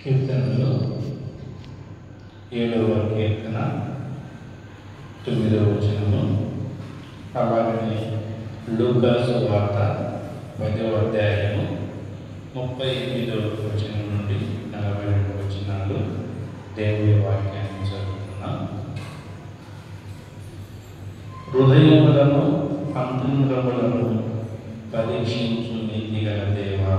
కీర్తనలో 7వ కీర్తన 9వ వచనము, అలాగనే లూకా సువార్త 10వ అధ్యాయము 38వ వచనం నుండి 42 వచనాలు దేవుని వాక్యాన్ని చదువుతున్నాం. హృదయములను అంతరంగములను పరీక్షించు నీతిగల దేవా,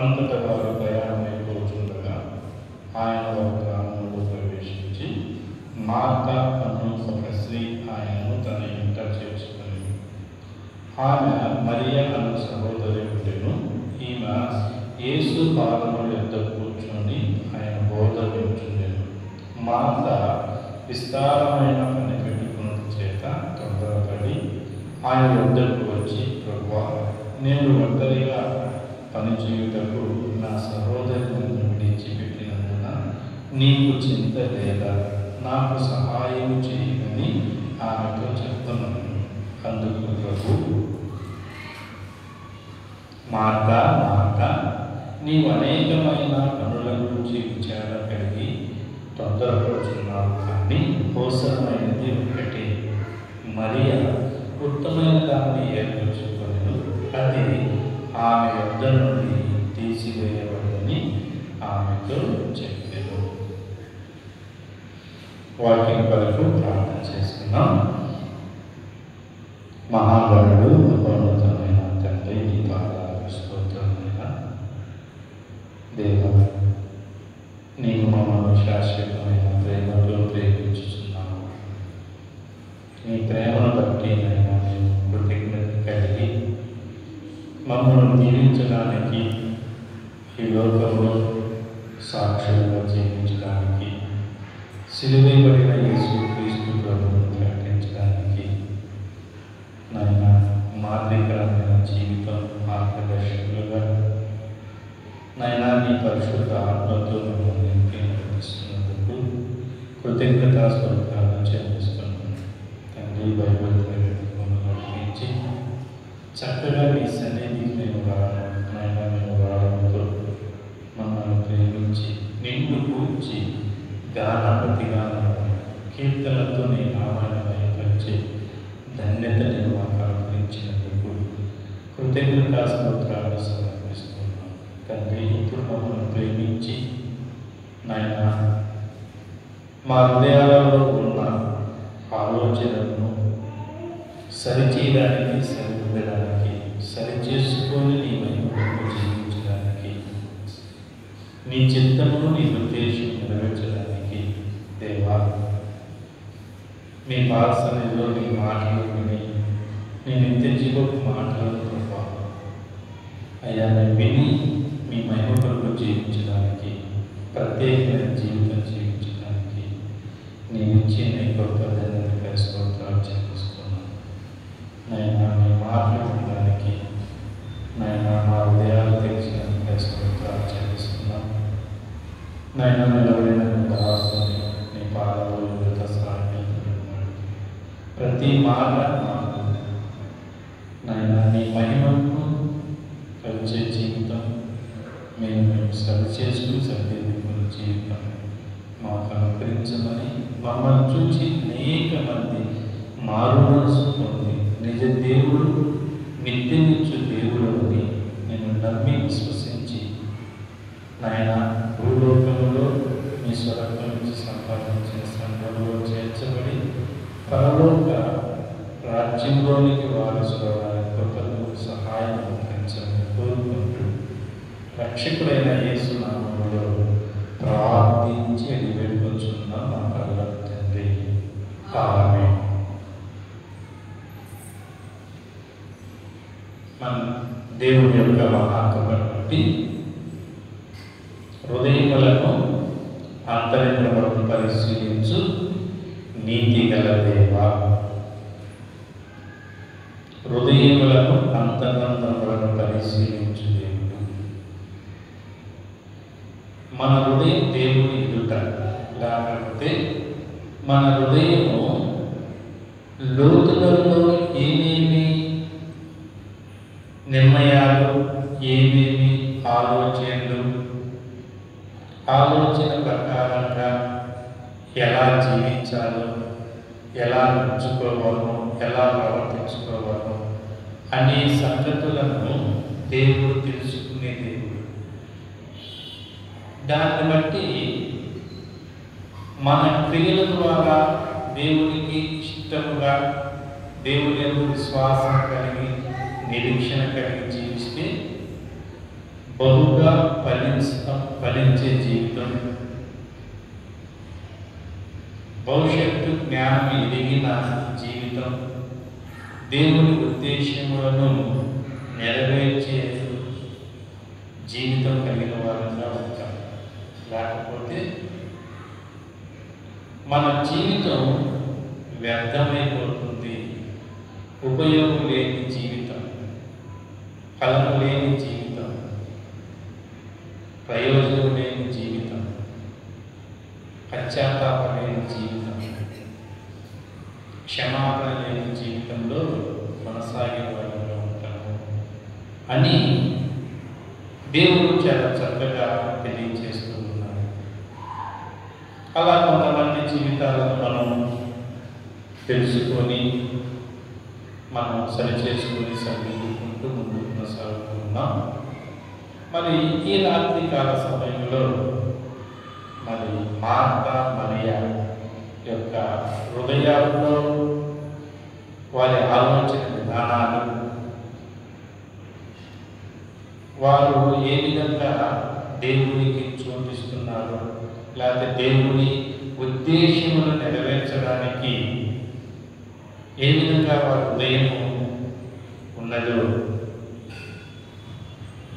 అంతటా వారు ప్రయాణమైపోతుండగా ఆయన ఒక గ్రామంలో ప్రవేశించి మార్త అను ఒక స్త్రీ ఆయనను తన ఇంట చేర్చుకొని, ఆమె మరియ అను సహోదరి ఉండెను. ఈమె యేసు పాదముల యొద్ద కూర్చొని ఆయన బోధ వింటుండెను. మార్త విస్తారమైన పని పెట్టుకున్న చేత తొందరపడి ఆయన వద్దకు వచ్చి, ప్రభువా, నేను ఒంటరిగా పనిచేయుటకు నా సహోదరులను విడిచిపెట్టినందున నీకు చింత లేదా? నాకు సహాయం చేయమని ఆమెతో చెప్తున్నాను. అందుకు ప్రభు, మార్తా మార్తా, నీవు అనేకమైన పనుల గురించి విచార కలిగి తొందరపడుచున్నావు, కానీ అవసరమైనది ఒకటి. మరియ ఉత్తమైన దాన్ని ఏర్పరచుకొనెను, అది ఆమె వద్ద నుండి తీసివేయబడదని ఆమెతో చెప్పారు. వాక్యం కొరకు ప్రార్థన చేసుకున్నాం. మహాగణుడు మహోన్నతమైన తండ్రి, నీ పాదాలకు స్తోత్రమైన దేవా, నీవు మమ్మల్ని శాశ్వతమైన ప్రేమతో ప్రేమించుచున్నావు. నీ ప్రేమను బట్టి నైనా మేము కృతజ్ఞత కలిగి మమ్మల్ని దీవించడానికి, ఈ లోకంలో సాక్షులుగా జీవించడానికి, సిలువేయబడిన యేసుక్రీస్తు ప్రభువును ప్రకటించడానికి నాయన మార్గకరమైన జీవితం మార్గదర్శకులుగా నాయన నీ పరిశుద్ధ ఆత్మతో మమ్మల్ని నింపి నడిపిస్తున్నందుకు కృతజ్ఞతాస్వరూపాలను చెల్లిస్తున్నాను. తండ్రి, బైబిల్ మమ్మల్ని నడిపించి చక్కగా మీ సన్నిధికి మేము రావడంతో మమ్మల్ని ప్రేమించి నిన్ను కూర్చి గానపతిగానం కీర్తనలతో నీ నామాన్ని బయపరిచే ధన్యతని మాకు అనుగ్రహించినందుకు కృతజ్ఞతాస్మృతాలను సమర్పిస్తున్నాం. తండ్రి, ఇప్పుడు మమ్మల్ని ప్రేమించి నాయన మా హృదయాలలో ఉన్న ఆలోచనలను సరిచేయడానికి, సరిదిద్దడానికి, సరిచేసుకొని నీ వైపు జీవించడానికి, నీ చిత్తమును, నీ ఉద్దేశం నెరవేర్చడానికి దేవా, మీ పాఠశాలలో నీ మాటలు విని నీ నిత్య జీవపు మాటలను ప్రభా అయ్యా విని మీ మహిమ కొరకు జీవించడానికి, ప్రత్యేకమైన జీవితం జీవించడానికి నీవిచ్చే నీ గొప్ప ధన్యతగా స్తోత్రాలు చెల్లిస్తున్నాను. నైనా మీ మాటలు వినడానికి నైనా మా హృదయాలు తెలిసినందుకు స్తోత్రాలు చెల్లిస్తున్నాం. నైనా నిలబడిన దాసుని నీ పాదములు ప్రతి మాట మాకు నైనా నీ మహిమకు కలిసే జీవితం మేము సరి చేసుకుని సరిదిద్దుకునే జీవితం మాకు అనుగ్రహించమని, మమ్మల్ని చూసి అనేక మంది మారు మనసు పొంది నిజ దేవుడు, నిత్యనిచ్చు దేవుడు అని నేను నమ్మి విశ్వసించి నాయన భూలోకంలో మీ స్వరంలో నుంచి సంపాదించిన సంఘంలో చేర్చబడి పరలోక రాజ్యంలోనికి వారసులవడానికి కృపకు సహాయం అందించమని కోరుకుంటూ రక్షకుడైన యేసు నామములో ప్రార్థించి వేడుకొంచున్నాం మా పరలోక తండ్రి, ఆమేన్. మన దేవుని యొక్క మహాత్మను బట్టి హృదయములను అంతరంగములను పరిశీలించు నీతి గల దేవా, హృదయములను అంతరంగములను పరిశీలించు దేవుడు. మన హృదయం దేవుని ఎదుట లేకపోతే మన హృదయము లోతులలో ఏమేమి నిర్ణయాలు, ఏమేమి ఆలోచన ప్రకారంగా ఎలా జీవించాలో, ఎలా నడుచుకోవాలో, ఎలా ప్రవర్తించుకోవాలో అనే సంగతులను దేవుడు తెలుసుకునే దేవుడు. దాన్ని బట్టి మన క్రియల ద్వారా దేవునికి ఇష్టముగా, దేవుని యందు విశ్వాసం కలిగి, నిరీక్షణ కలిగి జీవిస్తే బహుగా ఫలించే జీవితం, భవిష్యత్తు జ్ఞానం ఎదిగిన జీవితం, దేవుని ఉద్దేశములను నెరవేర్చే జీవితం కలిగిన వారంగా ఉంటాం. లేకపోతే మన జీవితం వ్యర్థమైపోతుంది. ఉపయోగం లేని జీవితం, ఫలం లేని జీవితం, ప్రయోజనం లేని జీవితం, పశ్చాత్తాపం లేని జీవితం, క్షమాపణ లేని జీవితంలో కొనసాగే వారిలో ఉంటాము అని దేవుడు చాలా చక్కగా తెలియజేస్తూ ఉన్నారు. అలా కొంతమంది జీవితాలను మనం తెలుసుకొని, మనం సరిచేసుకొని సరిదిద్దుకుంటూ ముందుకు కొనసాగుతున్నాం. మరి ఈ రాత్రి కాల సమయంలో మరి మార్తా మరియా యొక్క హృదయాల్లో వారి ఆలోచన విధానాలు, వారు ఏ విధంగా దేవునికి చోటిస్తున్నారు, లేకపోతే దేవుని ఉద్దేశమును నెరవేర్చడానికి ఏ విధంగా వారి హృదయము ఉన్నదో,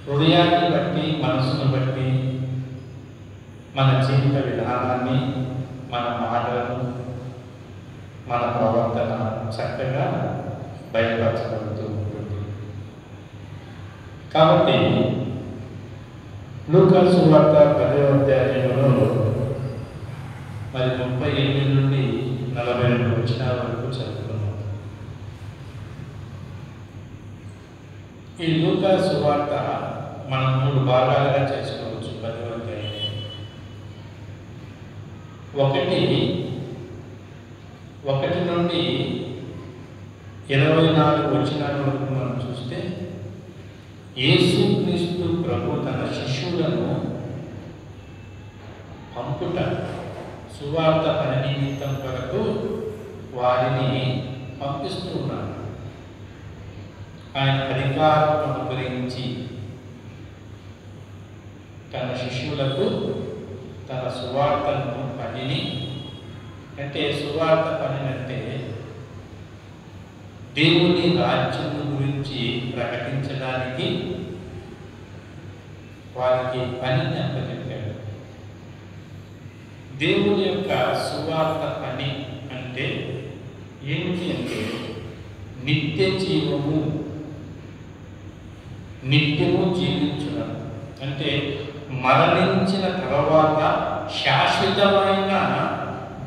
హృదయాన్ని బట్టి, మనసును బట్టి మన జీవిత విధానాన్ని, మన మాటలను, మన ప్రవర్తన చక్కగా బయలుపరచబడుతూ ఉంటుంది. కాబట్టి లూకా సువార్త 10వ అధ్యాయంలో మరి 38 నుండి 42 వచనాల వరకు చదువుకున్నాం. ఈ లూకా సువార్త మనం 3 భాగాలుగా చేసుకోవచ్చు. 10వ అధ్యాయం 1 నుండి 24 వచనాల వరకు మనం చూస్తే, యేసుక్రీస్తు ప్రభు తన శిష్యులను పంపుట, సువార్త పని నిమిత్తం కొరకు వారిని పంపిస్తూ ఉన్నారు. ఆయన అధికారం అనుగ్రహించి తన శిష్యులకు తన సువార్తను పనిని, అంటే సువార్త పని అంటే దేవుని రాజ్యం గురించి ప్రకటించడానికి వారికి పనిని అప్పచెప్పాడు. దేవుని యొక్క సువార్త పని అంటే ఏమిటి అంటే నిత్య జీవము, నిత్యము జీవించడం. అంటే మరణించిన తర్వాత శాశ్వతమైన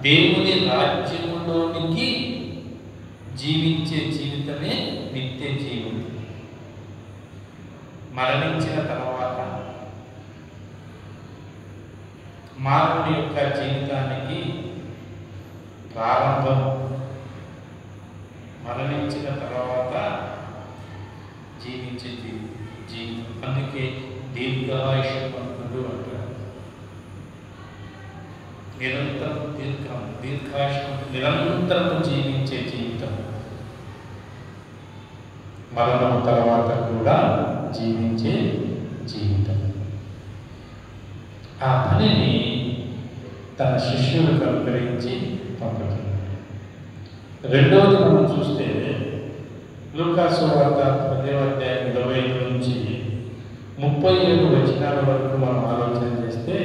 దేవుని రాజ్యములోనికి జీవించే జీవితమే నిత్య జీవం. మరణించిన తర్వాత మానవుని యొక్క జీవితానికి ప్రారంభం మరణించిన తర్వాత జీవించే జీవితం. అందుకే దీర్ఘాయుష్మంతుడు అంటారు. నిరంతరం జీవించే జీవితం, మరణం తర్వాత కూడా జీవించే జీవితం. ఆ పనిని తన శిష్యులకు అనుగ్రహించి పంపుతుంది. రెండవది మనం చూస్తే లూకా సువార్త 10వ అధ్యాయం 25 నుంచి 37 వచనాల వరకు మనం ఆలోచన చేస్తే,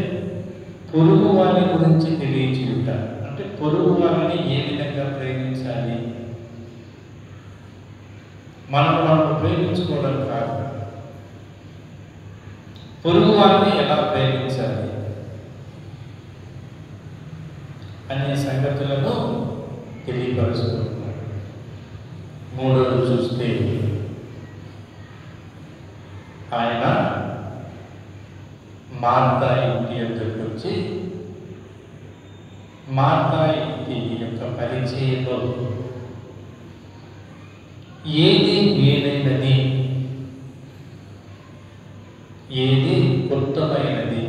పొరుగు వారి గురించి తెలియచేయుట. అంటే పొరుగు వారిని ఏ విధంగా ప్రేమించాలి, మనం ప్రేమించుకోవడం కాదు, పొరుగు వారిని ఎలా ప్రేమించాలి. అనే సంగతులను తెలియపరుస్తున్నాడు. మూడోది చూస్తే ఆయన మార్తా ఇంటి యొద్దకు వచ్చి మార్తా ఇంటి యొక్క పరిచయంలో ఏది మేలైనది, ఏది ఉత్తమైనది,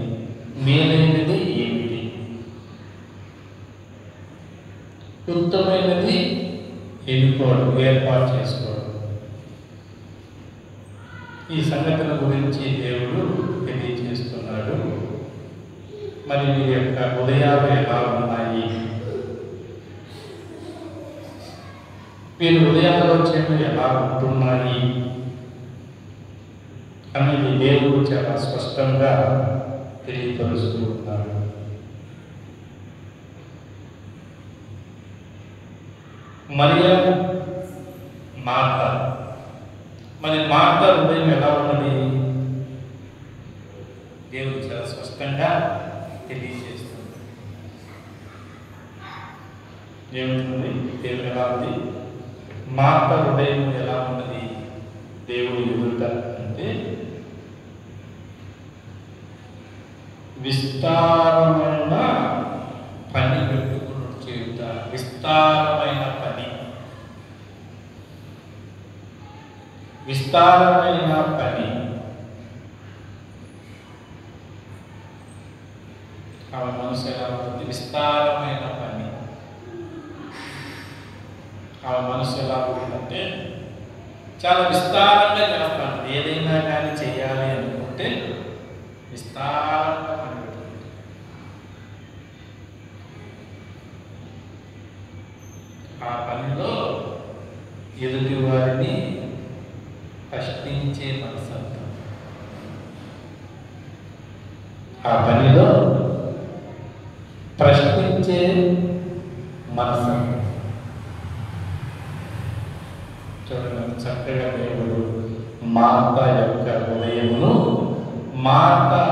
మేలైనది ఏమిటి, ఉత్తమైనది ఎన్నుకోవడం, ఏర్పాటు చేసుకోవడం. ఈ సంగతుల గురించి దేవుడు తెలియజేస్తున్నాడు. మరి మీ యొక్క హృదయాలు ఎలా ఉన్నాయి, మీరు హృదయాలోచనలు ఎలా ఉంటున్నాయి అనేది దేవుడు చాలా స్పష్టంగా తెలియపరుస్తూ ఉన్నారు. మరియా, మార్తా, మరి మార్తా హృదయం ఎలా ఉన్నది దేవుడు చాలా స్పష్టంగా తెలియజేస్తుంది. ఏముంటుంది, దేవుడు ఎలా ఉంది, మార్తా హృదయం ఎలా ఉన్నది దేవుడు ఎదుట అంటే విస్తారమైన పని పెట్టుకుని చేయుట. విస్తారమైన పని, విస్తారమైన పని. ఆమె మనసు ఎలా ఉంటుంది, విస్తారమైన పని. ఆమె మనసు ఎలా ఉంటుందంటే చాలా విస్తారంగా చేస్తాను. ఏదైనా కానీ చేయాలి అనుకుంటే విస్తారంగా పని పెట్టుకుంటుంది. ఆ పనిలో ఎదుటి వారిని ప్రశ్నించే మనసంతం. ఆ పనిలో ప్రశ్నించే మనసంతం. చూడండి, చక్కగా దేవుడు మార్తా యొక్క హృదయమును, మార్తా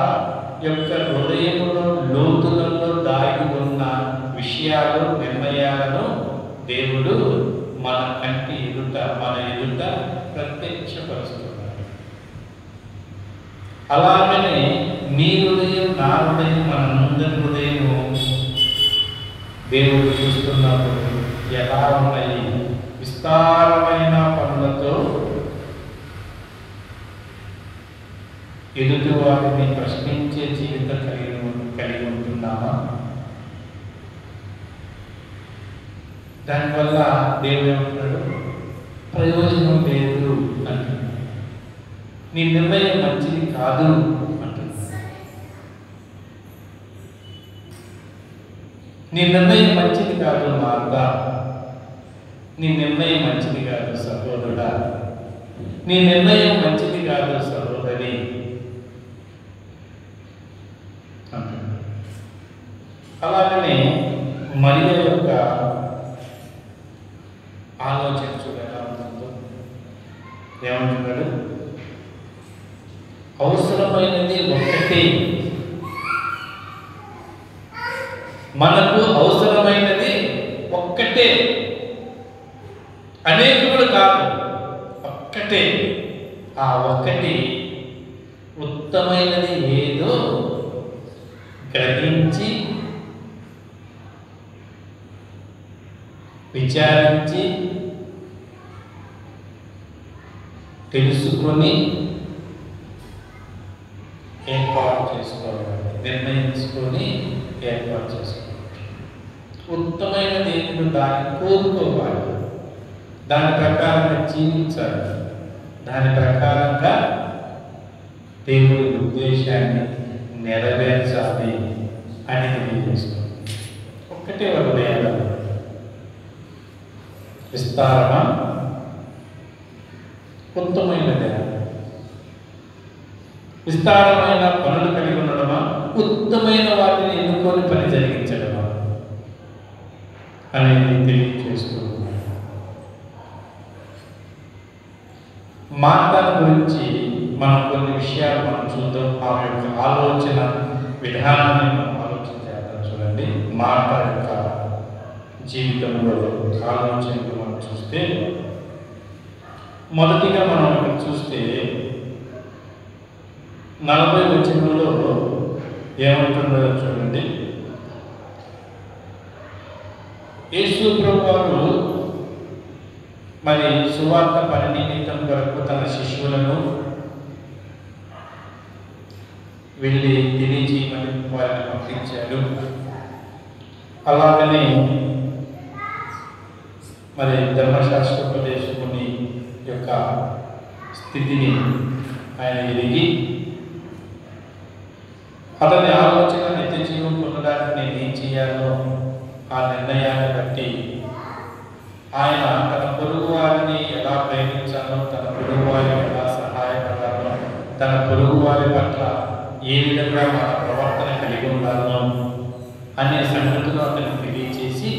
యొక్క హృదయములో లోతులలో దాగి ఉన్న విషయాలు, నిర్ణయాలను దేవుడు మన కంటి ఎదుట, మన ఎదుట ప్రత్యక్షపరుస్తున్నాడు. అలాగనే నీ హృదయం, నా హృదయం, మన ముందరి హృదయము దేవుడు చూస్తున్నప్పుడు ఎలా ఉన్నాయి, విస్తారమైన పనులతో ఎదుటి వారిని ప్రశ్నించే జీవితం కలిగి ఉంటున్నామా? దానివల్ల దేవుడు ఏమంటున్నాడు, ప్రయోజనం లేదు అంటున్నాడు. నీ నిర్ణయం మంచిది కాదు అంటున్నాడు. నీ నిర్ణయం మంచిది కాదు మార్తా, నీ నిర్ణయం మంచిది కాదు సహోదరుడా, నీ నిర్ణయం మంచిది కాదు సహోదరి అంటున్నాడు. అలాగనే మరియ యొక్క ఆలోచన చూడ ఎలా ఉంటుందో. ఏమంటున్నాడు, అవసరమైనది ఒక్కటే, మనకు అవసరమైనది ఒక్కటే, అనేకుడు కాదు, ఒక్కటే. ఆ ఒక్కటి ఉత్తమైనది ఏదో గ్రహించి, విచారించి, తెలుసుకొని ఏర్పాటు చేసుకోవాలి, నిర్ణయించుకొని ఏర్పాటు చేసుకోవాలి. ఉత్తమైనది ఏంటో దాన్ని కోరుకోవాలి, దాని ప్రకారంగా జీవించాలి, దాని ప్రకారంగా దేవుడి ఉద్దేశాన్ని నెరవేర్చాలి అని తెలియజేస్తుంది. ఒక్కటే హృదయాలు, విస్తారమా, ఉత్తమైనదే, విస్తారమైన పనులు కలిగి ఉండడమా, ఉత్తమైన వాటిని ఎన్నుకొని పని జరిగించడమా అనేది తెలియజేస్తూ మార్తా గురించి మనం కొన్ని విషయాలు మనం చూద్దాం. ఆమె యొక్క ఆలోచన విధానాన్ని మనం ఆలోచించేద్దాం. చూడండి, మార్తా యొక్క జీవితంలో ఆలోచనలు మనం చూస్తే, మొదటిగా మనం ఇక్కడ చూస్తే 40 వచనంలో ఏమంటుందో చూడండి. యేసు ప్రభువారు మరి సువార్త పని నిమిత్తం కొరకు తన శిష్యులను వెళ్ళి తెలియజేయమని వారిని పంపించాడు. అలాగనే మరి ధర్మశాస్త్రోపదేశకుని యొక్క స్థితిని ఆయన ఎరిగి అతని ఆలోచన నిత్య జీవం పొందడానికి నేను ఏం చేయాలో ఆ నిర్ణయాన్ని బట్టి ఆయన తన పొరుగు వారిని ఎలా ప్రేమించాలో, తన పొరుగు వారిని ఎలా సహాయపడాలో, తన పొరుగు వారి పట్ల ఏ విధంగా మన ప్రవర్తన కలిగి ఉండాలో అనే సంగతులు అతనికి తెలియచేసి,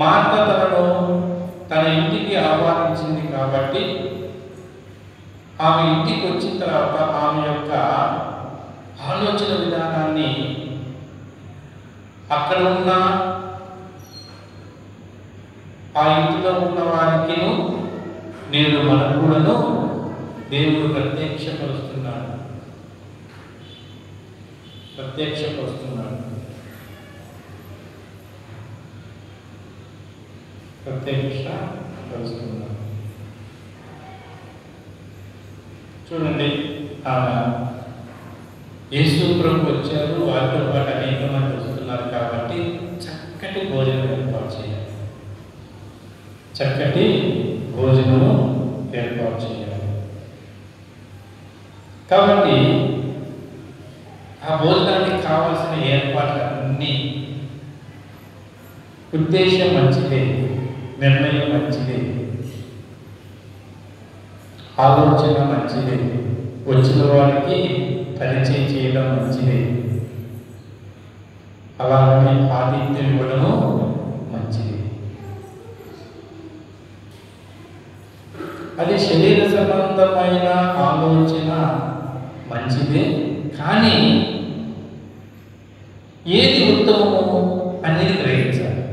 మార్త తనను తన ఇంటికి ఆహ్వానించింది కాబట్టి ఆమె ఇంటికి వచ్చిన తర్వాత ఆమె యొక్క ఆలోచన విధానాన్ని అక్కడ ఉన్న ఆ ఇంటిలో ఉన్న వారికి నేను మనకు కూడాను దేవుడు ప్రత్యక్షపరుస్తున్నాడు. చూడండి, యేసు ప్రభు వచ్చారు, వారితో పాటు అనేక మంది వస్తున్నారు కాబట్టి చక్కటి భోజనం ఏర్పాటు చేయాలి. కాబట్టి ఆ భోజనానికి కావాల్సిన ఏర్పాట్లన్నీ ఉద్దేశం మంచిదే, నిర్ణయం మంచిదే, ఆలోచన మంచిదే, వచ్చిన వారికి పరిచయం చేయడం మంచిదే, అలాగనే ఆతిథ్యం ఇవ్వడము మంచిది. అది శరీర సంబంధమైన ఆలోచన మంచిదే, కానీ ఏది ఉత్తమము అనేది గ్రహించాలి,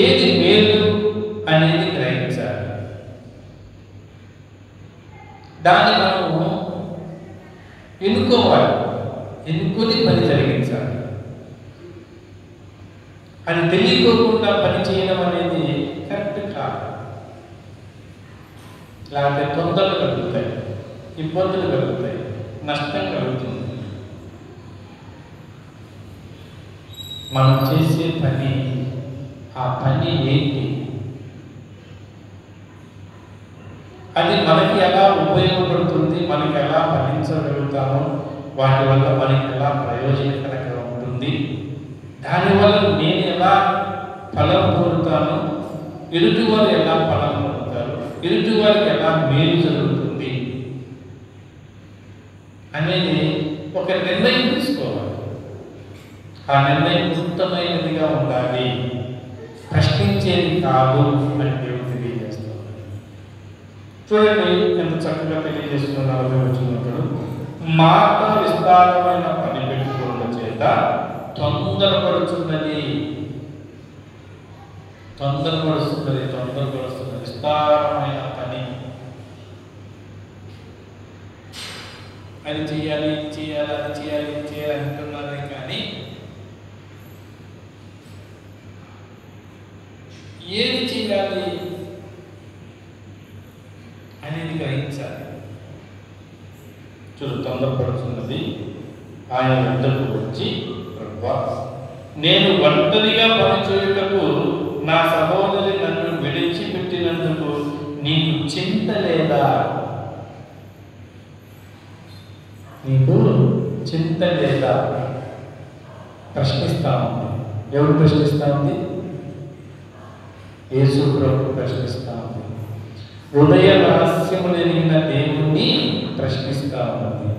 ఏది మేలు అనేది గ్రహించాలి. దాన్ని మనము ఎన్నుకోవాలి, ఎన్నుకొని పని జరిగించాలి. అది తెలియకోకుండా పని చేయడం అనేది కరెక్ట్ కాదు. లేకపోతే తొందరలు కలుగుతాయి, ఇబ్బందులు కలుగుతాయి, నష్టం కలుగుతుంది. మనం చేసే పని, ఆ పని ఏంటి, అది మనకి ఎలా ఉపయోగపడుతుంది, మనకి ఎలా ఫలించగలుగుతామో, వాటి వల్ల మనకి ఎలా ప్రయోజనకరంగా ఉంటుంది, దానివల్ల నేను ఎలా ఫలం పొందుతాను, ఎదుటివారు ఎలా ఫలం పొందుతారు, ఎదుటివారికి ఎలా మేలు జరుగుతుంది అనేది ఒక నిర్ణయం తీసుకోవాలి. ఆ నిర్ణయం ఉత్తమైనదిగా ఉండాలి, ప్రశ్నించేది కాదు అని దేవుడు తెలియజేస్తాడు. చూడండి ఎంత చక్కగా తెలియజేస్తున్నారో వచ్చినప్పుడు, మాట విస్తారమైన పని పెట్టుకోవడం చేత తొందరపడుతున్నది, విస్తారమైన పని, అది చేయాలి, ఇది చేయాలి, అది చేయాలి, ఇది చేయాలి అంటున్నారే కానీ ఏది చేయాలి అనేది గ్రహించాలి. చూడు, తొందరపడుతున్నది. ఆయన వద్దకు వచ్చి, ప్రభువా, నేను ఒంటరిగా పనిచేయుటకు నా సహోదరి నన్ను విడిచిపెట్టినందుకు నీకు చింత లేదా? ప్రశ్నిస్తా ఉంది. ఎవరు ప్రశ్నిస్తా ఉంది? యేసు ప్రభు ప్రశ్నిస్తా ఉంది. హృదయ రహస్యములు ఎరిగిన దేవుణ్ణి ప్రశ్నిస్తా ఉంది.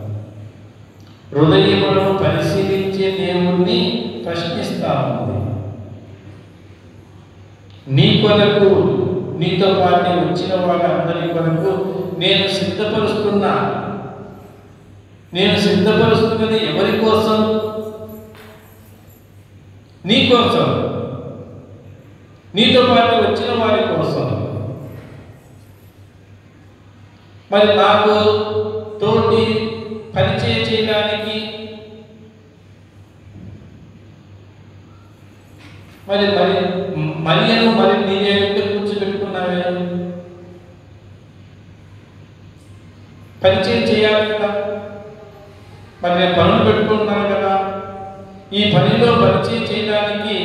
హృదయములను పరిశీలించే దేవుణ్ణి ప్రశ్నిస్తా ఉంది. నీ కొరకు, నీతో పాటు వచ్చిన వాళ్ళందరి కొరకు నేను సిద్ధపరుస్తున్నది ఎవరి కోసం? నీ కోసం, నీతో పాటు వచ్చిన వారి కోసం. మరి నాకు తోటి పరిచయం చేయడానికి మరి మరియను మరి నీవే కూర్చోబెట్టుకున్నావే, పరిచయం చేయాలి కదా. మరి నేను పనులు పెట్టుకుంటున్నాను కదా, ఈ పనిలో పరిచయం చేయడానికి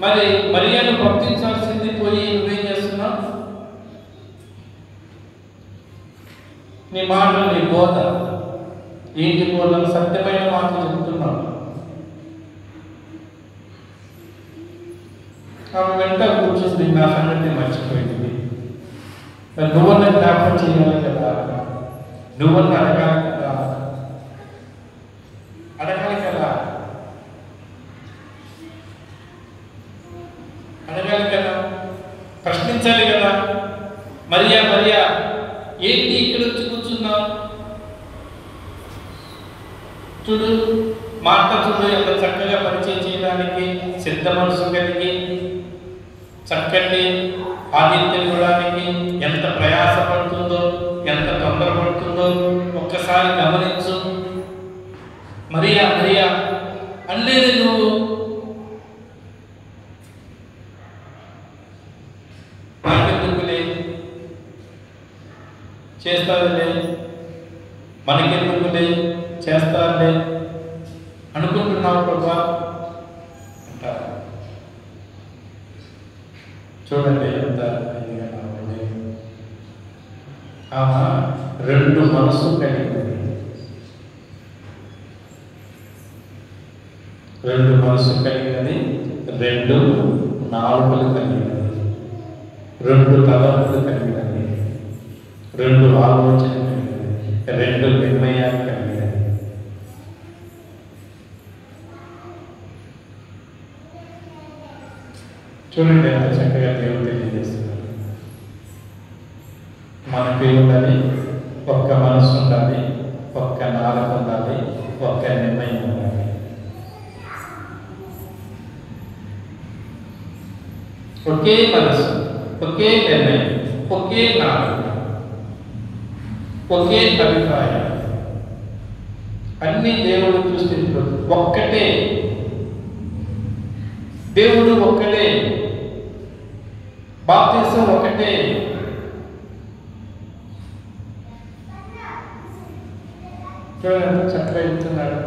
మరి మరియను పంపించాల్సింది పోయి నువ్వేం చేస్తున్నావు? నీ మాటలు, నీ బోధ ఏంటి? బోధ సత్యమైన మాటలు చెబుతున్నావు. ఆమె వెంట కూర్చుంది, నా సంగతి మర్చిపోయింది. మరి నువ్వన్న జ్ఞాపకం చేయాలి కదా, నువ్వన్న అడగాలి కదా, అడగాలి కదా, అడగాలి కదా, ప్రశ్నించాలి కదా. మరియా మరియా ఏంటి ఇక్కడ వచ్చి కూర్చున్నావు? చూడు మాట, చూడు ఎంత చక్కగా పరిచయం చేయడానికి సిద్ధ మనసు కలిగి చక్కటి ఆతిథ్యం ఇవ్వడానికి ఎంత ప్రయాసపడుతుందో, ఎంత తొందరపడుతుందో ఒక్కసారి గమనించు. మరియా మరియా అనలేదు నువ్వు. నాకెందుకులే, చేస్తారులే, మనకెందుకులే, చేస్తారులే అనుకుంటున్నావు ప్రభా అంటారు. చూడండి ఎంత ఇదిగా ఆమె రెండు మనసు కలిగింది, రెండు మనసు కలిగినది, రెండు నాలుగులు కలిగినది, రెండు తలపులు కలిగినది, రెండు ఆలోచన కలిగినది, రెండు నిర్ణయాలు కలిగినది. చూడండి ఎంత చక్కగా దేవుడు తెలియజేస్తున్నారు. మనకి ఉండాలి, ఒక్క మనసు ఉండాలి, ఒక్క నాలుగు ఉండాలి, ఒక్క నిర్ణయం ఉండాలి. ఒకే మనసు, ఒకే నిర్ణయం, ఒకే నాలుగు, ఒకే అభిప్రాయం. అన్ని దేవుడు చూస్తూ ఒక్కటే, దేవుడు ఒక్కటే, బాప్తిసం ఒకటే. చూడండి చక్కగా చెప్తున్నాడు.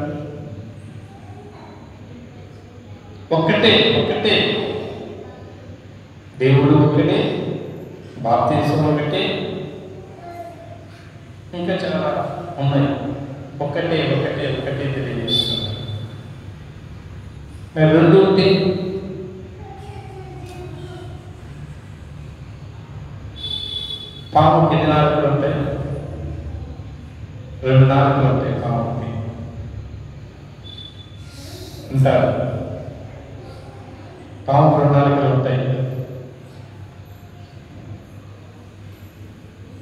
ఒక్కటే ఒక్కటే, దేవుడు ఒకటే, బాప్తిసం ఒకటే, ఇంకా చాలా ఉన్నాయి. ఒక్కటే ఒకటే ఒకటే తెలియజేస్తున్నాడు. మరి రెండు ఉంటే పాముకి ఎన్ని నాలుకలు ఉంటాయి? రెండు నాలుకలు ఉంటాయి పాముకి అంటారు. పాముకు రెండు నాలుకలు ఉంటాయి.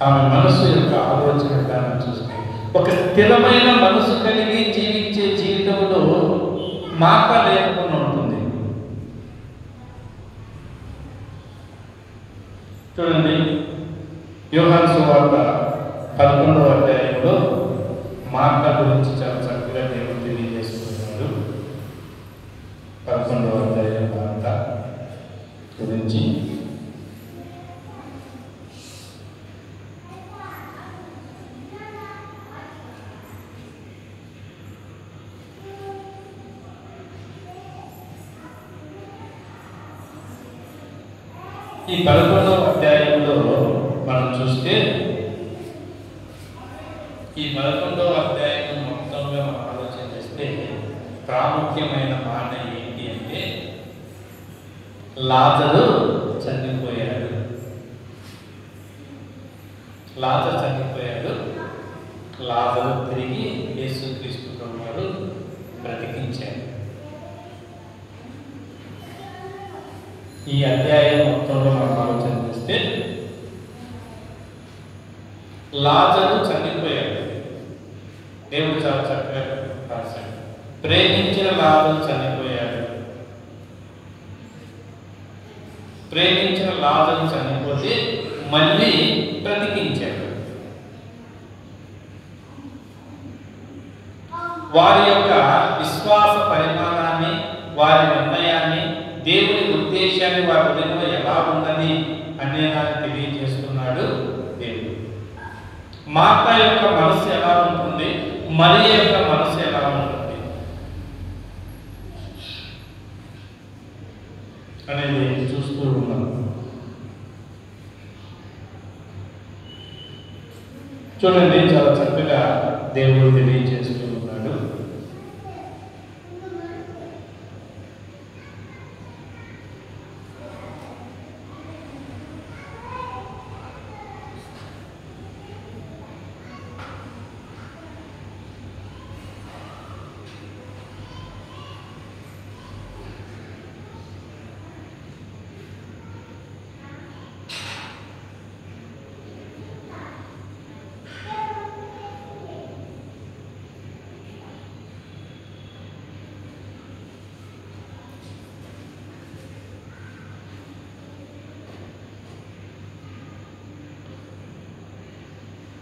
ఆమె మనసు యొక్క ఆలోచన విధానం చూస్తే ఒక స్థిరమైన మనసు కలిగి జీవించే జీవితంలో మాట లేకుండా ఉంటుంది. చూడండి యోహాను సువార్త 11వ అధ్యాయంలో మాట గురించి చాలా చక్కగా దేవుడు తెలియజేస్తున్నాడు. 11వ అధ్యాయం మాట గురించి ఈ 11వ అధ్యాయంలో మనం చూస్తే, ఈ 11వ అధ్యాయం మొత్తంగా మనం ఆలోచన చేస్తే ప్రాముఖ్యమైన మాట ఏంటి అంటే లాజరు చనిపోయాడు. లాజరు చనిపోయాడు. లాజరు తిరిగి యేసుక్రీస్తు ప్రభువారు బ్రతికించాడు. ఈ అధ్యాయం మొత్తంలో మనం ఆలోచన చేస్తే లాజరు చనిపోయాడు. దేవుడు చాలా చక్కగా రాశాడు. ప్రేమించిన లాజరు చనిపోయాడు. ప్రేమించిన లాజరు చనిపోతే మళ్ళీ బ్రతికించాడు. వారి యొక్క విశ్వాస పరిమాణాన్ని, వారి నిర్ణయాన్ని, దేవుని ఉద్దేశాన్ని వారి హృదయంలో ఎలా ఉన్నది అనే దాన్ని తెలియజేస్తున్నాడు దేవుడు. మార్త యొక్క మనసు ఎలా ఉంటుంది, మరియ యొక్క మనసు ఎలా ఉంటుంది అనేది చూస్తూ ఉన్నాం. చూడండి, చాలా చక్కగా దేవుడు తెలియజేస్తూ ఉన్నాడు.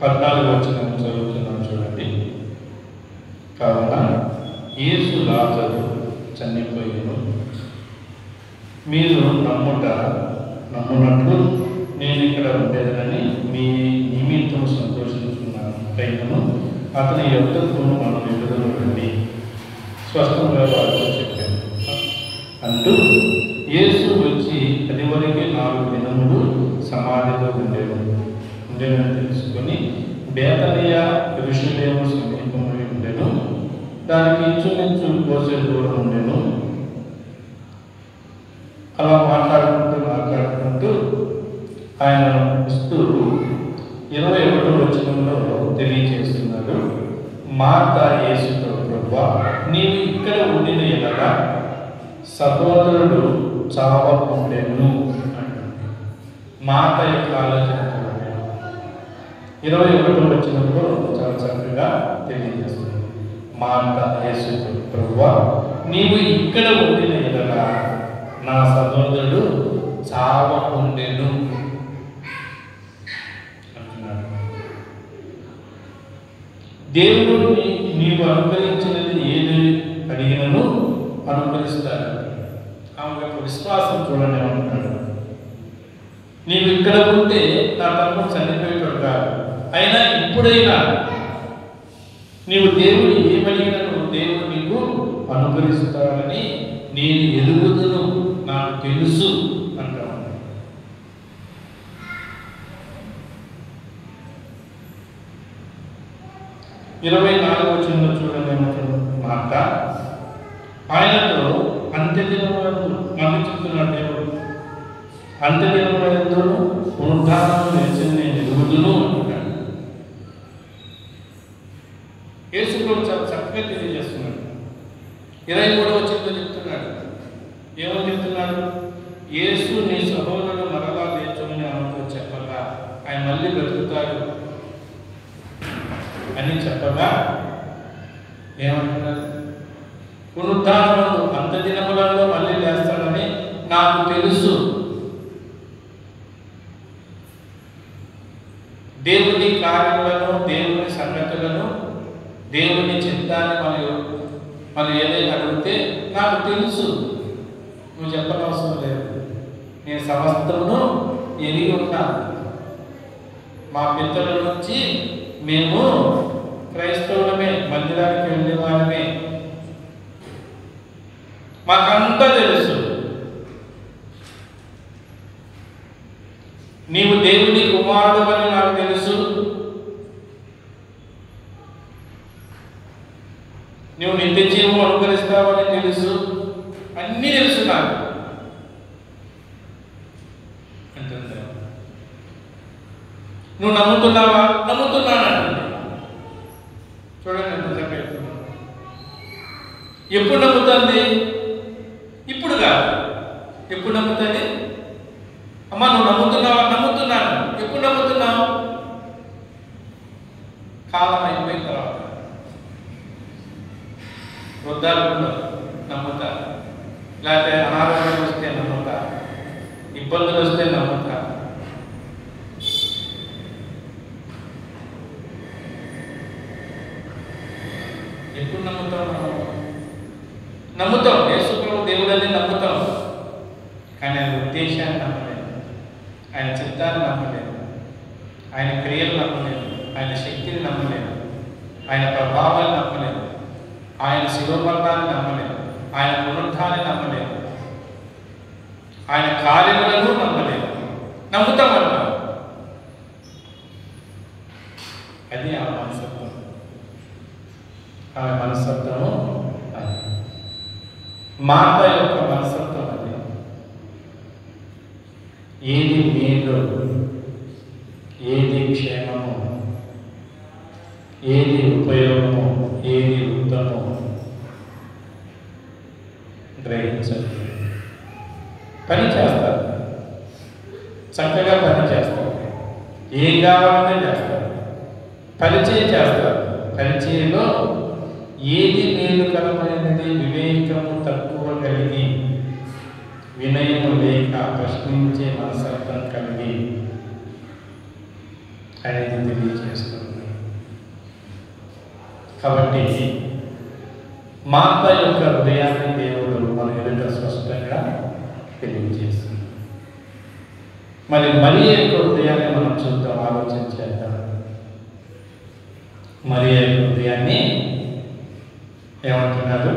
పద్నాలుగు వచనం చదువుతున్నాను చూడండి. కావున యేసు లాజరు చనిపోయాను, మీరు నమ్మునట్లు నేను ఇక్కడ ఉండేదని మీ నిమిత్తం సంతోషించున్నాను. అయినను అతని యొక్కకు మనం ఎదురు రండి స్పష్టంగా వారితో చెప్పాను అంటూ యేసు వచ్చి అది వరకు 4 దినములు సమాధిలో ఉండేదని తెలుసుకొని బేతనియ యెరూషలేము సమీపమై ఉండెను. దానికి ఇంచుమించు కోసే దూరం ఉండెను. అలా మాట్లాడుకుంటూ ఆయన ఇస్తూ 21వ వచనంలో తెలియజేస్తున్నాడు. మార్త యేసుతో, ప్రభువా, నీవు ఇక్కడ ఉండిన ఎడల సహోదరుడు చావకుండెను అంటుంది. మార్త యొక్క ఆలోచన 21వ వచనంలో చాలా చక్కగా తెలియజేస్తుంది. మార్త యేసుతో, ప్రభువా, నీవు ఇక్కడ ఉండిన ఎడల నా సహోదరుడు చావకుండెను అంటున్నాడు. దేవుడు నీవు అనుకరించినది ఏది అడిగినను అనుకరిస్తాడు. ఆమె యొక్క విశ్వాసం చూడండి అంటున్నాడు. నీవు ఇక్కడ ఉంటే నా తమ్ముడు చనిపోయేటోడు కాదు, అయినా ఇప్పుడైనా నీవు దేవుడు ఏమడిగినను దేవుడు నీకు అనుకరిస్తాడని నేను ఎరుగుదును, నాకు తెలుసు అంటాను. 24వ వచనంలో చూడండి మాట, ఆయనతో అంత్యదినములందు మళ్ళీ చెప్తున్నాడు దేవుడు, అంత్యదినములందు పునరుద్ధానము లేచి నేను ఎరుగుదును అంటున్నాడు. యేసు ప్రభు చాలా చక్కగా తెలియజేస్తున్నాడు. 23వ వచనంలో చెప్తున్నాడు. ఏమని చెప్తున్నాడు? యేసు నీ సహోదరుడు మరలా లేచుమని ఆమెతో చెప్పగా, ఆయన మళ్ళీ బ్రతుకుతాడు అని చెప్పగా ఏమంటున్నారు? పునరుద్ధానముందు అంత్యదినములలో మళ్ళీ లేస్తాడని నాకు తెలుసు. దేవుని కార్యములను, దేవుని సంగతులను, దేవుని చిత్తాన్ని మనం ఏదైనా అడిగితే నాకు తెలుసు, నువ్వు చెప్పనవసరం లేదు, నేను సమస్తమును ఎరిగి ఉన్నాను. మా పితరుల నుంచి మేము క్రైస్తవులమే, మందిరానికి వెళ్ళేవాళ్ళమే, మాకంతా తెలుసు. నీవు దేవుని కుమారుడు అని నాకు తెలుసు, నువ్వు నిత్య జీవం అనుకరిస్తావని తెలుసు, అన్నీ తెలుసు నాకు అంటుంది. నువ్వు నమ్ముతున్నావా? నమ్ముతున్నానంటుంది. చూడండి ఎంత చక్కగా. ఎప్పుడు నమ్ముతుంది? ఇప్పుడు కాదు. ఎప్పుడు నమ్ముతుంది? అమ్మా నువ్వు నమ్ముతున్నావా? నమ్ముతున్నాను. ఎప్పుడు నమ్ముతున్నావు? కాలం అయిపోయిన తర్వాత, వృద్ధాలు నమ్ముతా, లేకపోతే అనారోగ్యం వస్తే నమ్ముతా, ఇబ్బందులు వస్తే నమ్ముతారు. ఎప్పుడు నమ్ముతాం? నమ్ముతాం, యేసు ప్రభు దేవుడని నమ్ముతాం, కానీ ఆయన ఉద్దేశాన్ని నమ్మలేదు, ఆయన చిత్తాన్ని నమ్మలేదు, ఆయన క్రియలు నమ్మలేదు, ఆయన శక్తిని నమ్మలేదు, ఆయన ప్రభావాన్ని నమ్మలేదు, ఆయన శివమరణాన్ని నమ్మలేదు, ఆయన పునరుద్ధాన్ని నమ్మలేదు, ఆయన కార్యములను నమ్మలేదు. నమ్ముతామన్నా అది ఆ మనస్తత్వం. ఆమె మనస్తత్వము అది. మాత యొక్క మనస్తత్వం అది. ఏది మేలు, ఏది క్షేమము, ఏది ఉపయోగము, ఏది ఉత్తమము గ్రహించండి. పని చేస్తారు, చక్కగా పని చేస్తారు, ఏం కావాలనే చేస్తారు, పరిచయం చేస్తారు. పరిచయంలో ఏది మేలుకరమైనది, వివేకము తక్కువ కలిగి, వినయము లేక ప్రశ్నించే మనస్తత్వం కలిగి అనేది తెలియజేస్తుంది. కాబట్టి మాత యొక్క హృదయాన్ని దేవుడు మన ఎదుట స్పష్టంగా తెలియజేస్తుంది. మరి మరియ యొక్క హృదయాన్ని మనం చూద్దాం, ఆలోచించేద్దాం. మరియ యొక్క హృదయాన్ని ఏమంటున్నారు?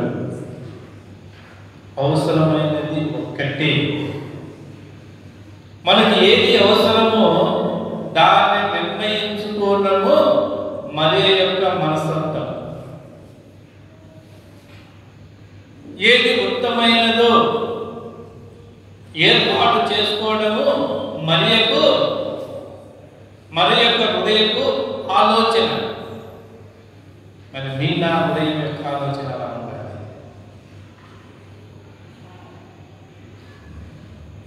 అవసరమైనది ఒక్కటి. మనకి ఏది అవసరమో దాన్ని నిర్ణయించుకోవడము మరియ యొక్క మనస్తత్వం. ఏది ఉత్తమైనదో ఏర్పాటు చేసుకోవడము మరియ యొక్క హృదయపు ఆలోచన. మరి మీ నా హృదయం యొక్క ఆలోచన అలా ఉండాలి.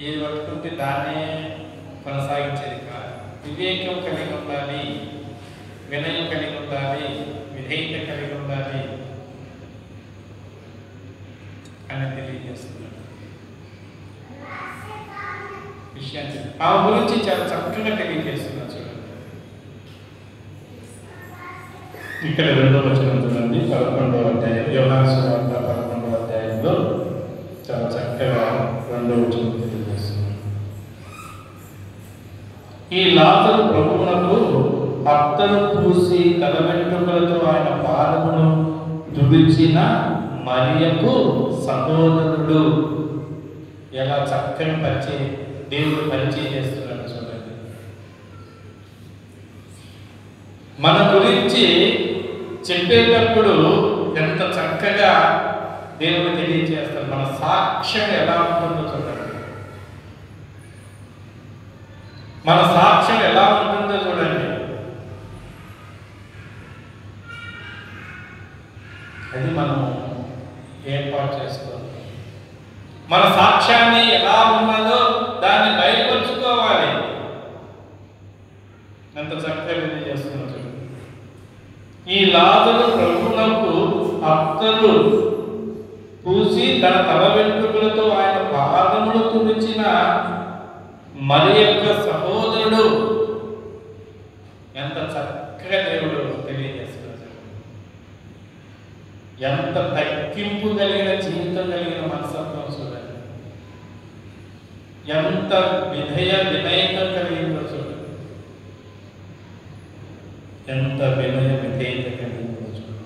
ఏది పట్టుకుంటే దాన్నే కొనసాగించేది కాదు. వివేకం కలిగి ఉండాలి, వినయం కలిగి ఉండాలి, విధేయత కలిగి ఉండాలి అని తెలియజేస్తున్నాడు. విషయాన్ని ఆ గురించి చాలా చక్కగా తెలియజేస్తున్నారు. చూడండి, ఇక్కడ 2వ వచనం చూడండి, 11వ అధ్యాయం, యోహాను సువార్త 11వ అధ్యాయంలో చాలా చక్కగా 2వ వచనం తెలియజేస్తున్నారు. ఈ లాజరు ప్రభువునకు అత్తరు పూసి తల వెంట్రుకలతో ఆయన పాదమును తుడిచిన మరియకు సహోదరుడు. ఎలా చక్కని పరిచయం దేవుడు పరిచయం చేస్తున్నాడు చూడండి. మన గురించి చెప్పేటప్పుడు ఎంత చక్కగా దేవుడు తెలియజేస్తారు. మన సాక్ష్యం ఎలా ఉంటుందో చూడండి. మన సాక్ష్యం ఎలా ఉంటుందో చూడండి. అది మనం ఏర్పాటు చేసుకోవాలి. మన సాక్ష్యాన్ని ఎలా ఉన్నదో దాన్ని బయలుపరుచుకోవాలి. ఎంత చక్కగా తెలియజేస్తున్నా చూడండి. ఈ లాజరు ప్రభువునకు అత్తరు పూసి తన తల వెంట్రుకలతో ఆయన పాదములు తుడిచిన మరి యొక్క సహోదరుడు. ఎంత చక్కగా దేవుడు తెలియజేస్తున్నాడు. ఎంత తగ్గింపు కలిగిన జీవితం కలిగిన మనస్తత్వం చూడండి. ఎంత వినయత కలిగిందో చూడండి. ఎంత విధేయత కలిగిందో చూడండి.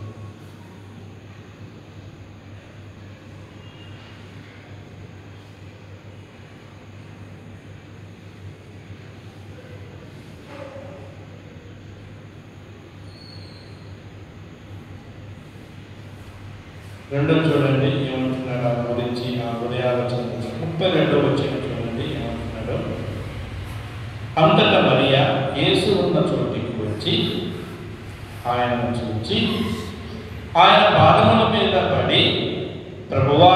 రెండవ చూడండి ఏమంటున్నాడు ఆ గురించి, ఆ హృదయాలోచన. 32వ వచనం చూడండి ఏమంటున్నాడు. అంతటా మరియ యేసు ఉన్న చోటికి వచ్చి ఆయనను చూచి ఆయన పాదముల మీద పడి, ప్రభువా,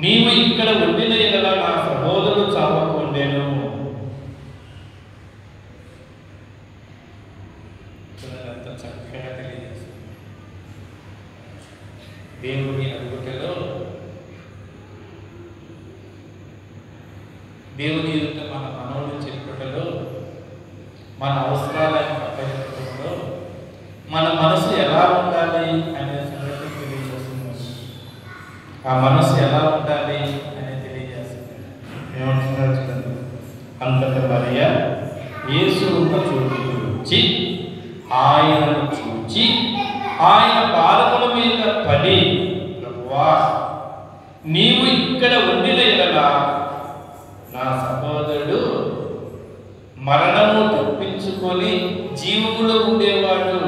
నీవు ఇక్కడ ఉండిన ఎడల నా సహోదరుడు చావకుండెను. ఎంత చక్కగా తెలియజేస్తుంది. దేవుని అడుగుటలో దేవుని ఎదుట మన మనవులు చెప్పుటలో, మన అవసరాలను పట్టడంలో మన మనసు ఎలా ఉండాలి అనే సంగతి తెలియజేస్తుంది. ఆ మనసు ఎలా ఉండాలి అని తెలియజేస్తుంది. ఏమంటున్నారు చూడండి. అంతట మరియ యేసు ఉన్న చోటుకు వచ్చి ఆయనను చూచి ఆయన పాదముల మీద పడి, ప్రభువా, నీవు ఇక్కడ ఉండిన ఎడల నా సహోదరుడు మరణము తప్పించుకొని జీవములో ఉండేవాడు.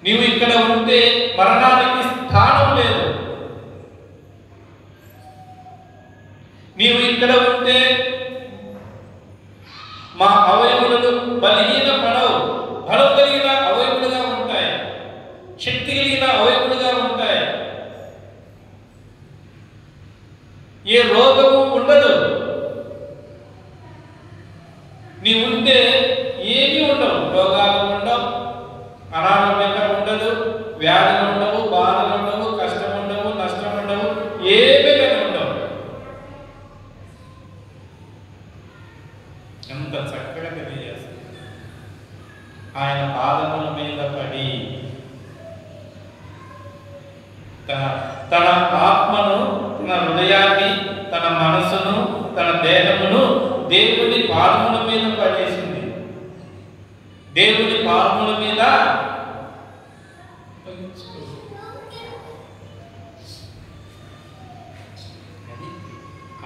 నీవు ఇక్కడ ఉంటే మరణానికి స్థానం లేదు. నీవు ఇక్కడ ఉంటే మా అవయవులను బలహీన పడవు, బలం కలిగిన అవయవులుగా ఉంటాయి, శక్తి కలిగిన అవయవులుగా ఉంటాయి. ఏ రోగము ఉండదు. నీవుంటే ఏమీ ఉండవు. రోగాలు ఉండవు, అనారోగ్యంగా ఉండదు, వ్యాధులు ఉండవు, బాధలు ఉండవు, కష్టం ఉండవు, నష్టం ఉండవు, ఏమీ కానీ ఉండవు. ఎంత చక్కగా తెలియజేస్తుంది. ఆయన పాదముల మీద పడి తన ఆత్మను, తన హృదయాన్ని, తన మనసును, తన దేహమును దేవుని పాదముల మీద పడేసింది. దేవుని పాదముల మీద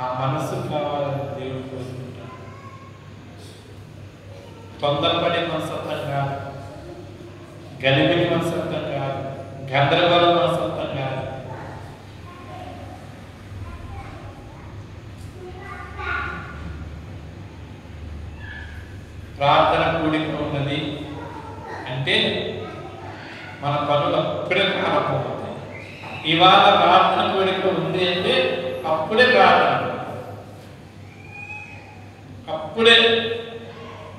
ఆ మనసు కావాలని దేవుడు కోరుకుంటాడు. తొందరపడే మనసత్వం కాదు, గలిబిలి మనసత్వం కాదు, గందరగోళ మనసత్వం కాదు. ప్రార్థన కూడిక ఉన్నది అంటే మన పనులు అప్పుడే ప్రారంభమవుతాయి. ఇవాళ ప్రార్థన కూడిక ఉంది అంటే అప్పుడే ప్రార్థన, అప్పుడే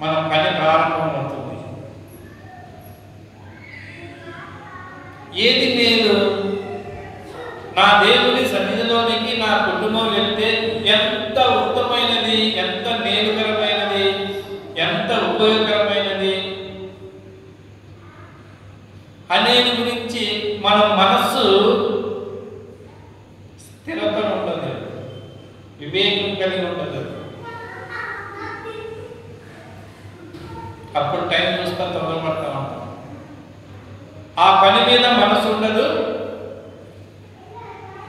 మన పని ప్రారంభమవుతుంది. ఏది మేలు? నా దేవుని సన్నిధిలోనికి నా కుటుంబం వెళ్తే ఎంత ఉత్తమైనది, ఎంత మేలుకరమైనది, ఎంత ఉపయోగకరమైనది అనేది గురించి మన మనస్సు స్థిరత ఉండదు, వివేకం కలిగి ఉండదు. అప్పుడు టైం చూస్తా తొందరపడతా ఉంటాం. ఆ పని మీద మనసు ఉండదు,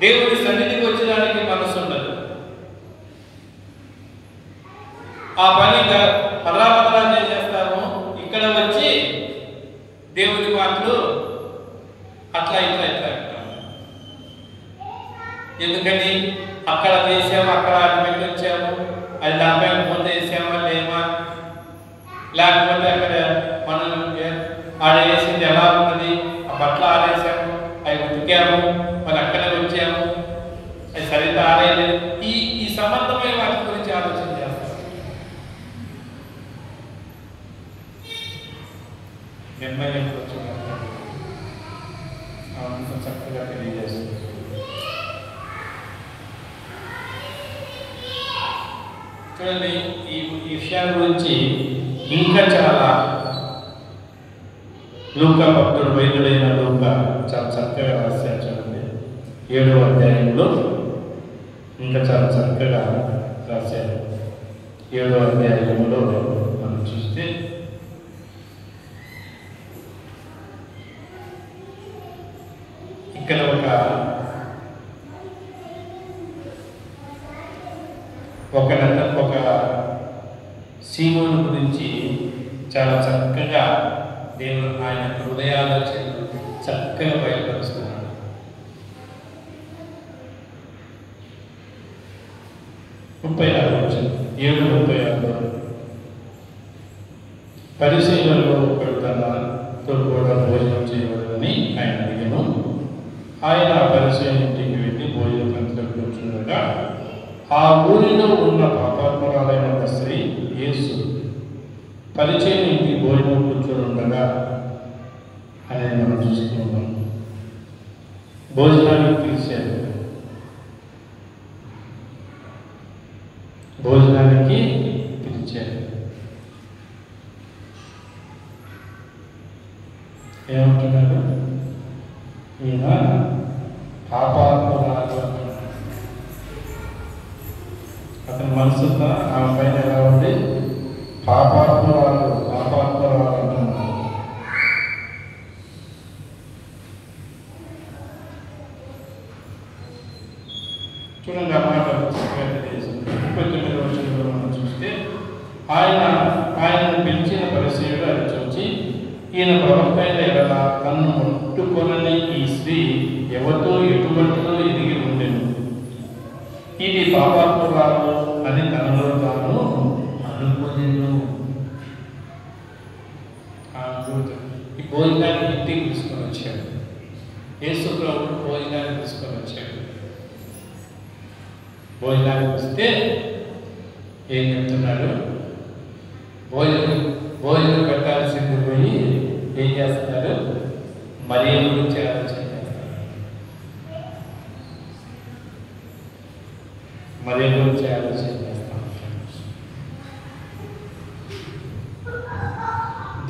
దేవుడి సన్నిధికి వచ్చేదానికి మనసు ఉండదు. ఆ పని పదరా చేసేస్తాము. ఇక్కడ వచ్చి దేవుడి మాటలు అట్లా ఇట్లా ఇట్లా అంటాము. ఎందుకని అక్కడ చేసాము, అక్కడ అడ్మిట్ వచ్చాము, అది దానిపై ముందు వేసామా లేమా, లేకపోతే అక్కడ మనం ఆడేసింది ఎలా ఉన్నది, ఆ బట్టలు ఆడేసాము, అవి ఉతికాము, మరి అక్కడే వచ్చాము, అది సరిగ్గా ఆడేయలేదు. ఈ సంబంధమైన వాటి గురించి ఆలోచన చేస్తాం. నిర్ణయం అంత చక్కగా తెలియజేస్తుంది. చూడండి, ఈ విషయాల గురించి ఇంకా చాలా లూకా భక్తుడు, వైద్యుడైన లూకా చాలా చక్కగా రాశారు. చూడండి, 7వ అధ్యాయంలో ఇంకా చాలా చక్కగా రాశారు. 7వ అధ్యాయంలో మనం చూస్తే ఇక్కడ ఒక సీమోను గురించి చాలా చక్కగా దేవుడు ఆయన హృదయాలోచనలు చక్కగా బయలుపరుస్తున్నాడు. 7:36 పరిశీలనలో ఒకడు తనతో కూడా భోజనం చేయవలని ఆయన అడిగాను. ఆయన పరిశీలన ఇంటికి వెళ్ళి భోజనం కంచెలో కూర్చుండగా ఆ ఊరిలో ఉన్న పాపాత్మరాలైన ఒక స్త్రీ యేసు పరిచయం ఇంటి భోజనం కూర్చొని ఉండగా అనేది మనం చూస్తున్నాం. భోజనానికి పిలిచారు. భోజనానికి పిలిచారు. ఏమంటున్నాడు? ఈయన పాపాత్మురాలు అంటున్నాడు. అతని మనసులో ఆమె పైన ఎలా ఉంది? పాపాత్మురాలు అంటున్నాడు. చూడండి, ఆ మాట 39వ వచనంలో మనం చూస్తే, ఆయన పిలిచిన పరిసయ్యుడు అది చూచి, ఈయన ప్రవక్తైన ఎడల తన్ను ముట్టుకొనని ఈ స్త్రీ ఎవరితో ఎటువంటిదో ఎదిగి ఉండెను, ఇది పాపాత్మురాలు అని తనలో తాను అనుకోలేను. ఈ భోజనాన్ని ఇంటికి తీసుకొని వచ్చాడు. యేసు ప్రభువు భోజనాన్ని తీసుకొని వచ్చాడు. భోజనానికి వస్తే ఏం చెప్తున్నాడు? భోజనం పెట్టాల్సింది పోయి ఏం చేస్తున్నారు? మరియ గురించి ఆలోచన చేస్తారు. మరియ గురించి ఆలోచన చేస్తాం.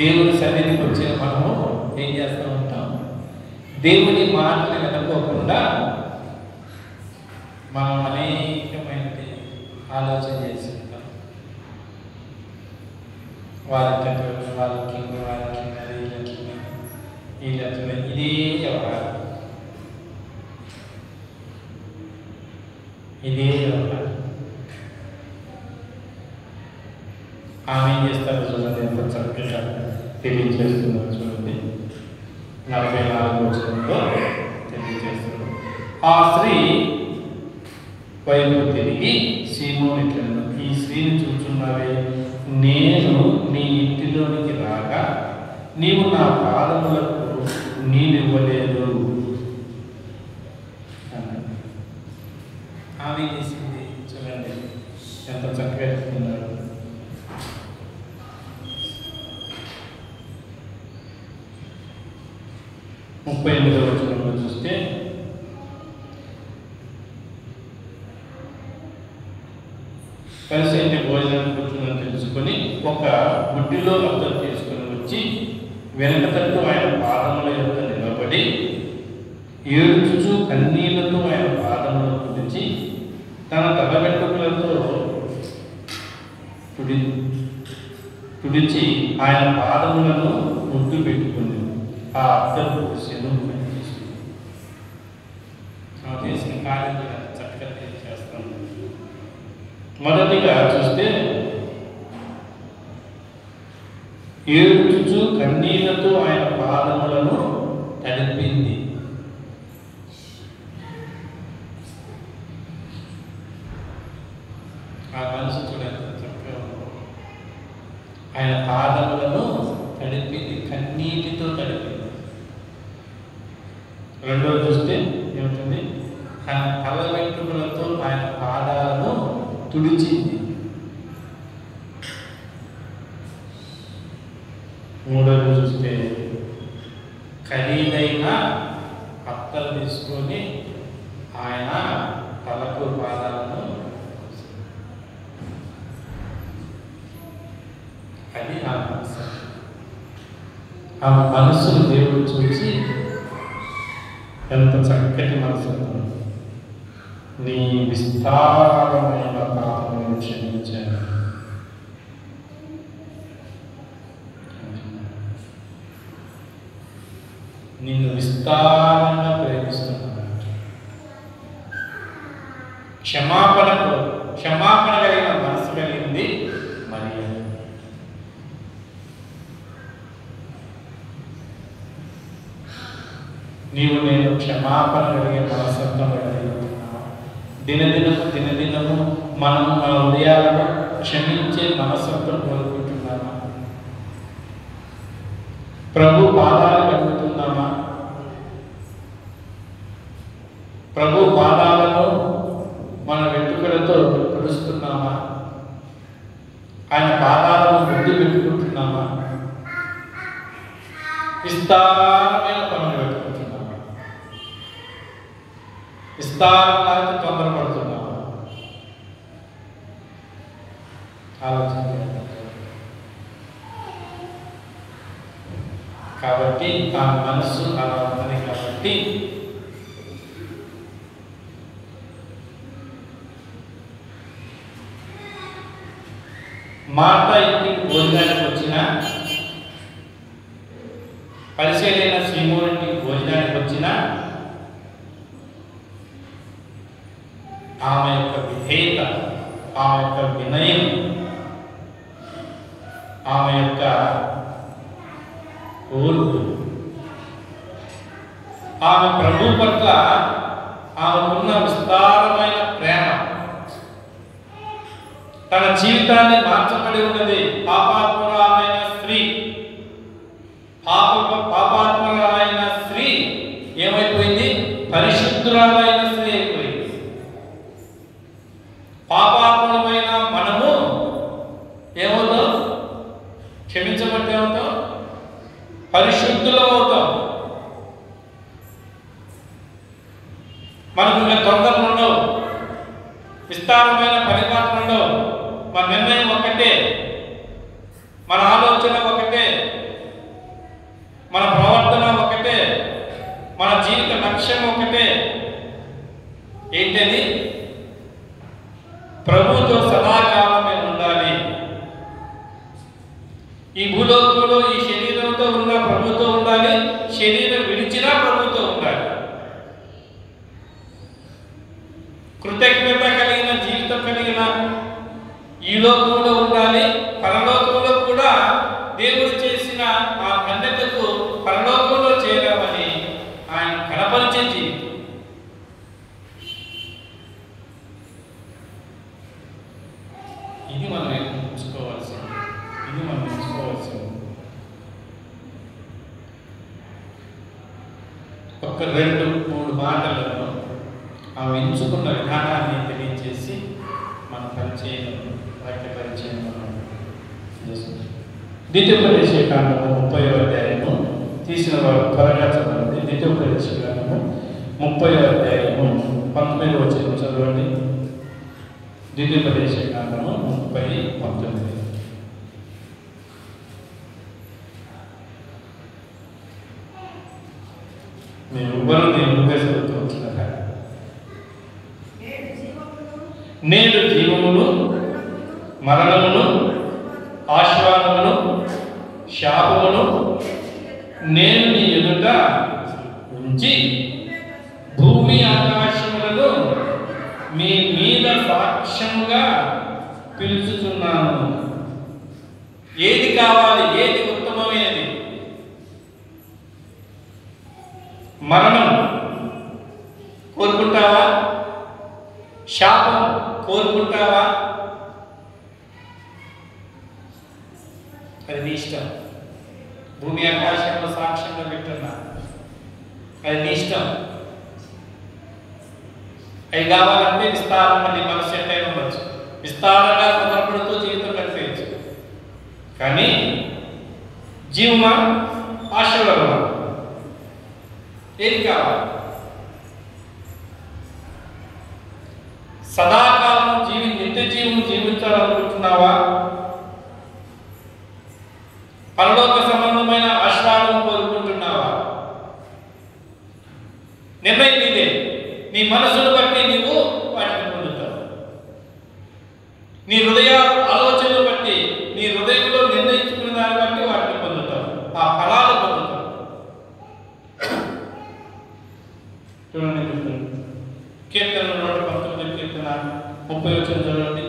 దేవుని సన్నిధికి వచ్చిన మనము ఏం చేస్తూ ఉంటాం? దేవుని మాటలు వినుకోకుండా మనం అనేకమైనది ఆలోచన చేసి ఉంటాం. వాళ్ళకి వీళ్ళకి ఇదే వ్యవహారం, ఇదే వ్యవహారం. ఆమె ఏం చేస్తారు చూడండి, ఎంత చక్కగా తెలియజేస్తున్నారు చూడండి. 44వ వచనంలో తెలియజేస్తున్నారు. ఆ స్త్రీ వైపు తిరిగి సీమోను ఇట్లనెను, ఈ స్త్రీని చూచున్నావే, నేను నీ ఇంటిలోనికి రాగా నీవు నా పాదములకు నీళ్ళివ్వలేదు. ఆమె చేసింది చూడండి, ఎంత చక్కగా చెప్తున్నారు. ముప్పై 38వ వచనంలో చూస్తే, పరిసయ్యుని భోజనానికి కూర్చుందని తెలుసుకొని ఒక బుడ్డిలో అద్దం తీసుకుని వచ్చి వెనక తట్టు ఆయన పాదముల యొక్క నిలబడి ఏడుచుచు కన్నీళ్లతో ఆయన పాదములను తుడిచి తన తల వెంట్రుకలతో తుడిచి ఆయన పాదములను ముద్దు పెట్టుకుంది. ఆ అద్దపు శనువు కనిపిస్తుంది. చేసిన కార్యం చక్కగా తెలియజేస్తాం. మొదటిగా చూస్తే ఏడుచు కన్నీళ్లతో ఆయన పాదములను తడిపింది. ఆ మనసు చూడండి చక్కగా, ఆయన పాదములను తడిపింది, కన్నీటితో తడిపింది. రెండోది చూస్తే ఏమిటండి? తన తల వెంట్రుకలతో ఆయన పాదాలను తుడిచింది. మూడోది చూస్తే ఖరీదైన అత్తలు తీసుకొని ఆయన తలకు పాదాలను, అది ఆ మనసు. ఆ మనస్సును దేవుడు చూసి ఎంత చక్కటి మనసు, నీ విస్తారమైన పాపములను క్షమించాను. నిన్ను విస్తారంగా ప్రేమిస్తున్నాను. క్షమాపణ కలిగిన మనసు కలిగింది మరియ. నీవు నేను క్షమాపణ కలిగే మనస్తత్వం కలిగి దినదినము మనం మన హృదయాలను క్షమించే మనస్తత్వం కోరుకుంటున్నామా? ప్రభు పాదాలు కలుగుతున్నామా? ప్రభు పాదాలను మన వెంట్రుకలతో తుడుస్తున్నామా? ఆయన పాదాలను ముద్దు పెట్టుకుంటున్నామా? విస్తారమైన పనులు పెట్టుకుంటున్నామా? విస్తారంగా తొందరపడుతున్నామా? ఆలోచన చేద్దాం. కాబట్టి ఆ మనసు అలా ఉన్నది కాబట్టి మాట ఇంటికి భోజనానికి వచ్చిన, పరిశీలైన శ్రీమూరునికి భోజనానికి వచ్చిన ఆమె యొక్క విధేయత, ఆమె యొక్క వినయం, ఆమె యొక్క ఓర్పు, ఆమె ప్రభు పట్ల ఆమెకున్న విస్తారమైన ప్రేమ, తన జీవితాన్ని మార్చబడి ఉన్నది. పాపాత్మురాలైన స్త్రీ, పాపాత్మురాలైన స్త్రీ ఏమైపోయింది? పరిశుద్ధురాలైన స్త్రీ అయిపోయింది. పాపాత్ములమైన మనము ఏమవుతాం? క్షమించబట్టి ఏమవుతాం? పరిశుద్ధులం అవుతాం. మనకు ఇంకా తొందరలు ఉండవు, విస్తారమైన పరిపాలన ఉండవు. మన నిర్ణయం ఒక్కటే, మన ఆలోచన ఒకటే, మన ప్రవర్తన ఒకటే, మన జీవిత లక్ష్యం ఒకటే. ఏంటది? ప్రభుతో సదాకాలం మేము ఉండాలి. ఈ భూలోకంలో ఈ శరీరంతో ఉన్న ప్రభుతో ఉండాలి, శరీరం విడిచినా ప్రభుతో ఉండాలి. కృతజ్ఞత కలిగిన జీవితం కలిగిన ఈ లోకంలో ఉండాలి, పరలోకంలో కూడా దేవుడు చేసిన ఆ ధన్యతకు పరలోకంలో చేరామని ఆయన కనపరిచే జీవితం. ఇది మనం ఎంచుకోవాల్సింది, ఇది మనం ఎంచుకోవాల్సింది. ఒక 2-3 మాటలను ఆమె ఎంచుకున్న విధానాన్ని తెలియజేసి మన పరిచయం, వాక్య పరిచయం మనం చేస్తున్నాం. ద్వితీయోపదేశకాండము 30వ అధ్యాయము తీసిన వారు త్వరగా చదవండి. ద్వితీయోపదేశకాండము 30వ అధ్యాయము 19వ వచనం చదవండి. ద్వితీయోపదేశకాండము 30:19. మీరు ఎవ్వరూ దేవుడిగా చదువుతూ వచ్చినారా? నేడు జీవమును మరణమును ఆశీర్వాదమును శాపమును నేను నీ ఎదుట ఉంచి భూమి ఆకాశములను మీ మీద సాక్ష్యముగా పిలుచుతున్నాను. ఏది కావాలి? ఏది ఉత్తమమైనది? మరణం కోరుకుంటావా? శాపం కోరుకుంటావా? అది నీ ఇష్టం. భూమి ఆకాశంలో సాక్ష్యంగా పెట్టున్నా, అది నీ ఇష్టం. అవి కావాలంటే విస్తారంగా నీ మనసు ఎట్టయినా ఉండొచ్చు, విస్తారంగా తొందరపడుతూ జీవితం గడిపేయచ్చు. కానీ జీవమా ఆశీర్వాదమా? ఏది కావాలి? సదాకాలం నిత్య జీవం జీవించాలనుకుంటున్నావా? పరలోక సంబంధమైన ఆశీర్వాదం కోరుకుంటున్నావా? నిర్ణయం నీదే. నీ మనసును బట్టి నీవు వాటిని పొందుతావు. నీ హృదయ ఆలోచనలు బట్టి, నీ హృదయంలో నిర్ణయించుకున్న దాన్ని బట్టి వాటిని పొందుతావు, ఆ ఫలాలు పొందుతావు. చూడండి, కీర్తన 119 కీర్తన 30 వచనం చదవండి.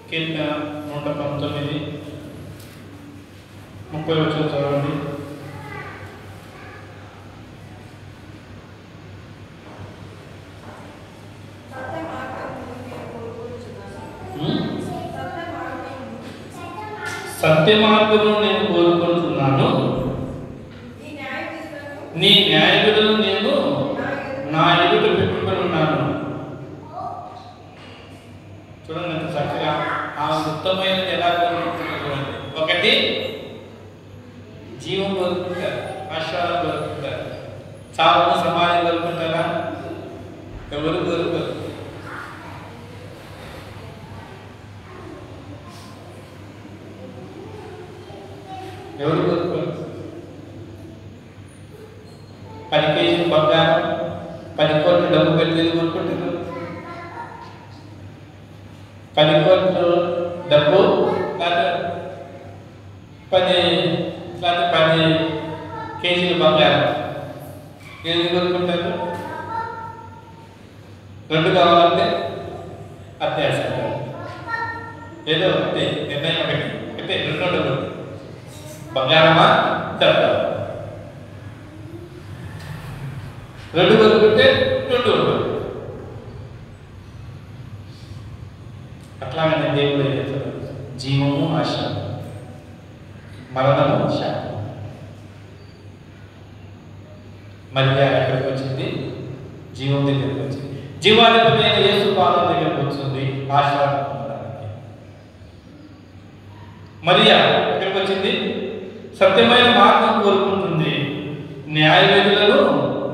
కీర్తన 119 30 వచనం చదవండి. సత్య మార్గమును నేను కోరుకుంటున్నాను, నీ న్యాయములను నేను నా ఎదుట పెట్టుకొని ఉన్నాను. చూడండి ఎంత చక్కగా ఆ ఉత్తమైనది ఎలా కోరుకుంటున్నా చూడండి. ఒకటి, జీవం కోరుకుంటారు, ఆశీర్వాదం కోరుకుంటారు. చావును సమాధి కోరుకుంటారా? ఎవరు కోరుకోరు. కేజీలు బంగారం 10 కోట్లు డబ్బు పెట్టి కొనుక్కుంటారు. 10 కోట్లు డబ్బు లేదా 10 కేజీలు బంగారం ఏది కొనుక్కుంటారు? 2 కావాలంటే అత్యాశ, ఏదో ఒకటి నిర్ణయం ఒకటి 2 డబ్బులు బంగారమా డబ్బా, 2 కొనుక్కుంటే 2 ఉండవు. అట్లాగనే దేవుడు ఏం చేస్తాడు? జీవము ఆశ, మరణము శాపం. మళ్ళీ ఎక్కడికి వచ్చింది? జీవం దగ్గరికి వచ్చింది. జీవాధిపతి అయిన యేసు పాదం దగ్గరికి వచ్చింది ఆశీర్వాదం పొందడానికి. మరియా ఎక్కడికి వచ్చింది? సత్యమైన మార్గం కోరుకుంటుంది. న్యాయ విధులను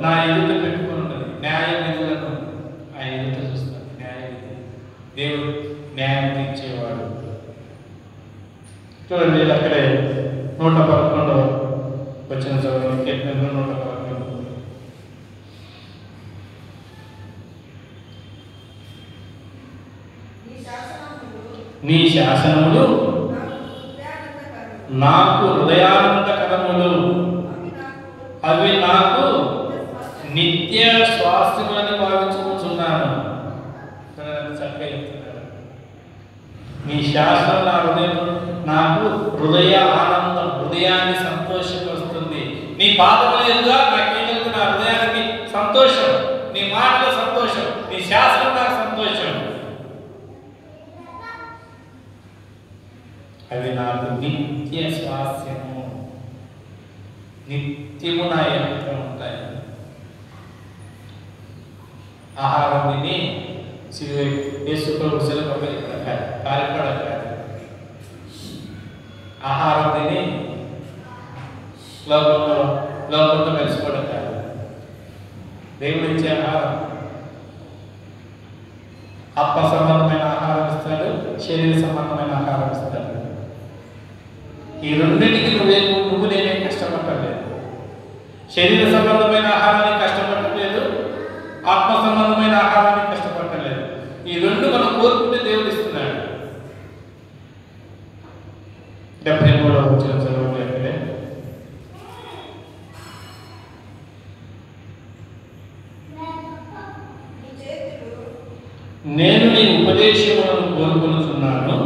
నా ఎదుట పెట్టుకుని ఉంటుంది. న్యాయ విధులను ఆయన ఎదుట చూస్తాడు. న్యాయ విధి, దేవుడు న్యాయం తీర్చేవాడు. చూడండి అక్కడే 111 వచ్చిన చదువు కీర్తనలు 111. నీ శాసనములు నాకు హృదయానందకరములు, అవి నాకు నిత్య స్వాస్థ్యములని భావించుకుంటున్నాను. చక్కగా చెప్తున్నారు. నీ శాసనం నా హృదయం, నాకు హృదయ ఆనందం, హృదయాన్ని సంతోషపరుస్తుంది. నీ పాదముల ఎదుగా నాకేందుకు నా హృదయానికి సంతోషం, నీ మాటల సంతోషం, నీ శాసనం నాకు సంతోషం. అవి నాకు నిత్య స్వాస్థ్యము, నిత్యము నా యొక్క ఉంటాయి. ఆహారం తిని యేసుప్రభు కార్యపడం కాదు. ఆహారం తిని లోకంతో కలిసిపోవడం కాదు. దేవుడు ఇచ్చే ఆహారం ఆత్మ సంబంధమైన ఆహారం ఇస్తాడు, శరీర సంబంధమైన ఆహారం ఇస్తాడు. ఈ రెండింటికి నువ్వు నేనే కష్టపడలేదు. శరీర సంబంధమైన ఆహారాన్ని కష్టపడలేదు, ఆత్మ సంబంధమైన ఆహారాన్ని కష్టపడలేదు. ఈ రెండు మనం కోరుకుంటే దేవుడు ఇస్తున్నాడు. 73వ వచనం చదవండి. అక్కడే నేను నీ ఉపదేశములను కోరుకొనుచున్నాను,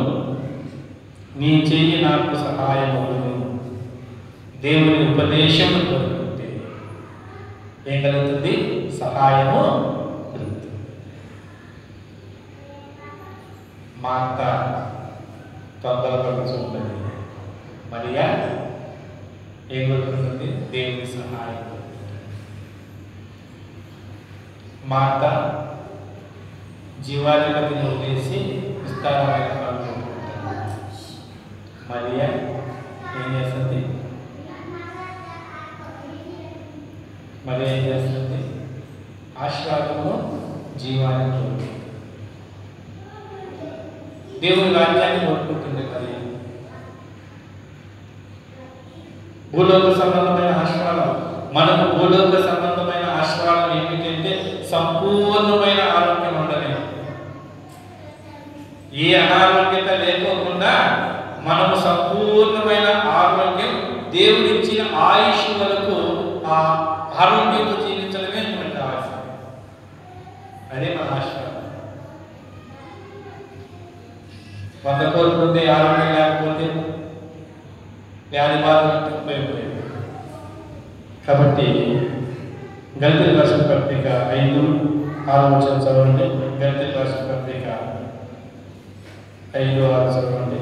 నీ చెయ్యి నాకు సహాయమును. దేవుని ఉపదేశము కోరుకుంటే ఏం కలుగుతుంది? సహాయము కలుగుతుంది. మార్త తొందరపడుతూ ఉంటుంది. మరియా ఏం కోరుకుంటుంది? దేవుని సహాయం. మార్త జీవాధిపతిని వదిలేసి విస్తారమైన పనులు. మరియా ఏం చేస్తుంది? మరియా ఏం చేస్తుంది? ఆశీర్వాదము, జీవాన్ని కోరుకుంటుంది. దేవుని రాజ్యాన్ని కోరుకుంటుంది. మరి భూలోక సంబంధమైన ఆశీర్వాదం, మనకు భూలోక సంబంధమైన ఆశీర్వాదం ఏమిటంటే సంపూర్ణమైన ఆరోగ్యం ఉండలేదు. ఏ అనారోగ్యత లేకోకుండా మనము సంపూర్ణమైన ఆరోగ్యం, దేవుడిచ్చిన ఆయుష్ వరకు ఆ ఆరోగ్యంతో జీవించడమే మనకు కావాల్సింది. అదే మన ఆశీర్వాదం. 100 కోట్లు ఉంటే ఆరోగ్యం లేకపోతే వ్యాధి బాధలు ఉపయోగపడేది. కాబట్టి గళితీయుల రాసిన పత్రిక 5:6 వచనం చదవండి. గళితీయుల రాసిన పత్రిక 5:6 చదవండి.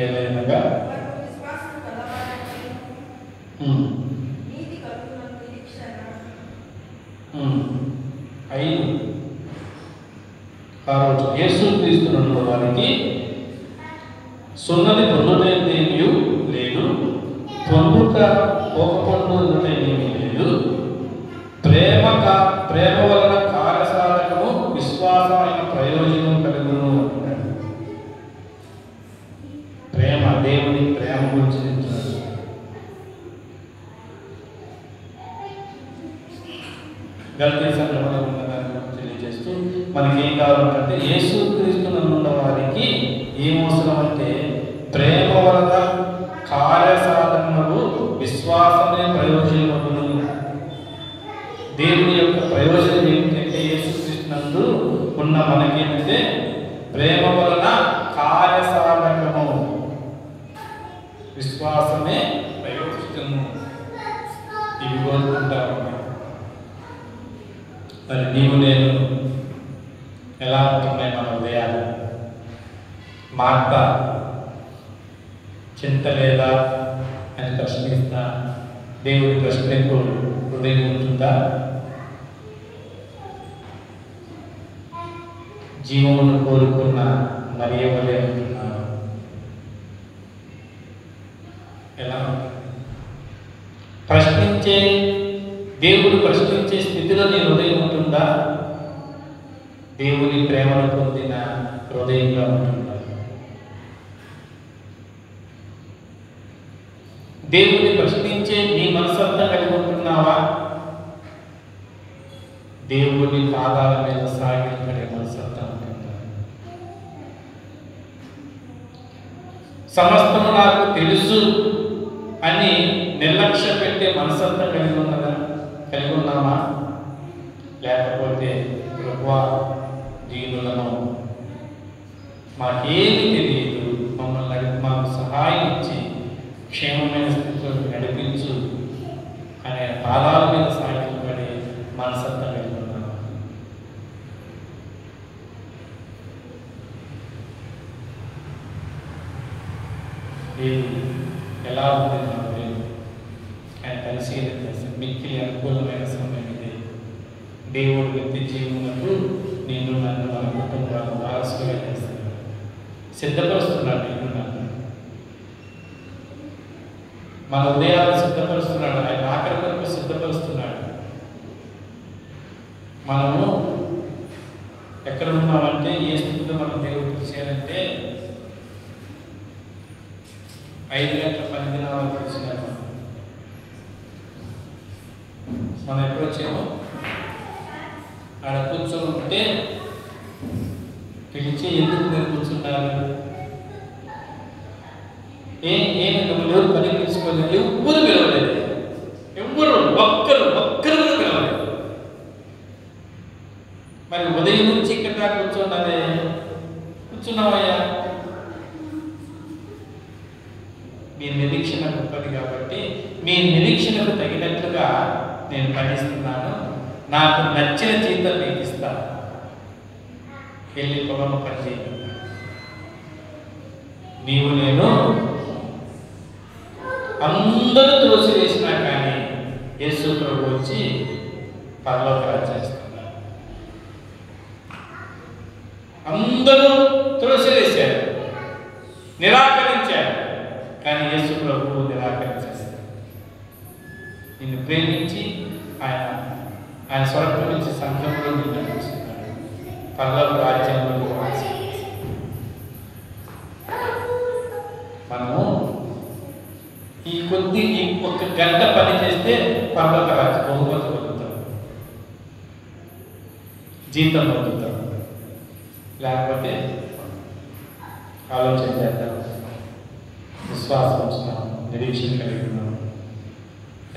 ఏలైనగా యేసు క్రీస్తునందు వారికి సున్నది పొందుటేమీ లేదు, పొందుక పోకపోవటమేమీ లేదు, ప్రేమ వలన కార్యసాధకము విశ్వాసమైన ప్రయోజనం కలుగును అంటాడు. ప్రేమ, దేవుని ప్రేమ గురించి చెప్తున్నాడు. గలతీ సంఘంలో ఉన్న దాని గురించి తెలియజేస్తూ మనకేం కావాలంటే యేసుక్రీస్తునందున్న వారికి ఏం అవసరం అంటే ప్రేమ వలన కార్యసాధనము విశ్వాసమే ప్రయోజనములు. దేవుని యొక్క ప్రయోజనం ఏమిటంటే యేసుక్రీస్తునందు ఉన్న మనకేంటంటే ప్రేమ వలన కార్యసాధకము విశ్వాసమే ప్రయోజనము. ఇవి కోరుకుంటాము. మరి నీవు నేను ఎలా ఉంటున్నాయి మన ఉదయాలు? మార్త చింత లేదా అని ప్రశ్నిస్తా దేవుడి ప్రశ్నకు హృదయం ఉంటుందా? జీవమును కోరుకున్న మరియ వలె ఉంటున్నారు. ఎలా ప్రశ్నించే దేవుడు ప్రశ్నించే స్థితిలో నీ హృదయం ఉంటుందా? దేవుని ప్రేమను పొందిన హృదయంగా ఉంటుందా? దేవుని ప్రశ్నించే నీ మనసంతా కలిగి ఉంటున్నావా? దేవుని పాదాల మీద సాగిపడే మనసంతా ఉంటుందా? సమస్తము నాకు తెలుసు అని నిర్లక్ష్య పెట్టే మనసంతా కలిగి ఉన్నామా? లేకపోతే ప్రభువా దీనులను మాకేమీ తెలియదు, మమ్మల్ని మాకు సహాయం ఇచ్చి క్షేమమైన స్థితిలో నడిపించు అనే పాదాల మీద సాగిపడే మనసంతా కలిగి ఉన్నామా? ఎలా ఉంది మనకు ఆయన పరిశీలన చేసి మిక్కిలి అనుకూలమైన సమయం ఇది. దేవుడు వ్యక్తి జీవనకు నేను నన్ను మన కుటుంబాలను వారసులుగా చేస్తున్నాడు, సిద్ధపరుస్తున్నాడు. నేను నన్ను మన ఉదయాన్ని సిద్ధపరుస్తున్నాడు. ఆయన ఆఖరి వరకు సిద్ధపరుస్తున్నాడు. మనము ఎక్కడ ఉన్నామంటే ఏ స్థితిలో మనం దేవుడికి చేయాలంటే 5 గంటల 10 దినాలకు వచ్చినాము. మనం ఎప్పుడు వచ్చామో ఆడ కూర్చోంటే పిలిచి ఎందుకు మీరు కూర్చున్నారు? ఎవరు పని తీసుకోలేదు, ఎవ్వరు పిలవలేదు, ఒక్కరు కూడా పిలవలేదు. మరి ఉదయం నుంచి ఇక్కడ దాకా కూర్చున్నావయ్యా. మీ నిరీక్షణ గొప్పది కాబట్టి మీ నిరీక్షణకు తగినట్లుగా నేను పనిస్తున్నాను. నాకు నచ్చిన జీతం నీకు ఇస్తాను. వెళ్ళి పొలం పని చేయ. నీవు నేను అందరూ త్రోసివేసినా కానీ యేసు ప్రభు వచ్చి పరలోక రాజ్యం ఇస్తున్నారు. అందరూ త్రోసివేశారు, నిరాకరించారు, కానీ యేసు ప్రభు నిరాకరించేస్తారు. నిన్ను ప్రేమించి ఆయన స్వరూపం నుంచి సంఘంలో నిర్ణయించుకున్నాడు. పరలోక రాజ్యంలో మనము ఈ ఒక్క గంట పని చేస్తే పరలోక రాజ్యం బహుమతి పొందుతాం, జీతం పొందుతాం. లేకపోతే ఆలోచన చేద్దాం. విశ్వాసం ఉంచున్నాం, నిరీక్షణ కలిగి ఉన్నాం,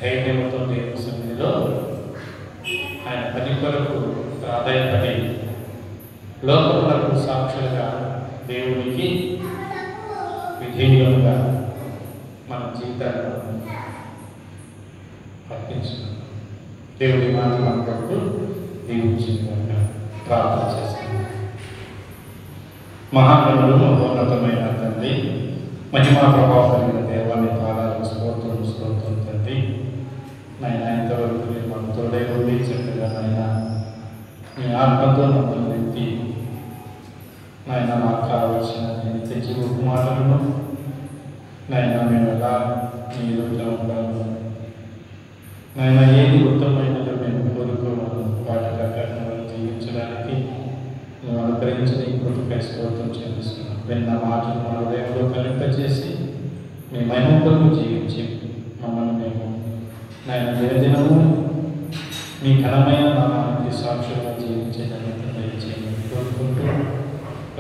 ధైర్యంతో దేవుని సన్నిధిలో ఆయన పని కొరకు ఆదాయపడి లోకములకు సాక్షులుగా దేవునికి విధేయులుగా మన జీవితాలను అర్పించుకున్నాం. దేవుడి మాట మనకు దీవించింది. ప్రార్థన చేస్తున్నాం. మహాగణుడు మహోన్నతమైన తండ్రి, మహిమా ప్రభావం కలిగిన దేవాన్ని పాదాలకు స్తోత్రం తండ్రి. నాయన ఇంతవరకు మీరు మన తోడే ఉండి చక్కగా నాయన మీ ఆత్మతో మమ్మల్ని వ్యక్తి నాయన మాకు కావలసిన నిత్య జీవ మాటలను నాయన మేము ఎలా మీ ఎదుట ఉంటాము నాయన ఏది ఉత్తమమైనదో మేము కోరుకుంటాము. అనుగ్రహించి నీ కృపకై స్తోత్రం చెల్లిస్తున్నాం. విన్న మాటలు మా హృదయంలో కలింపజేసి మీ మహిమ కొరకు జీవించి మమ్మల్ని మేము నాయన దినదినము మీ ఘనమైన నామానికి సాక్షులుగా జీవించే ధన్యత దయచేయమని కోరుకుంటూ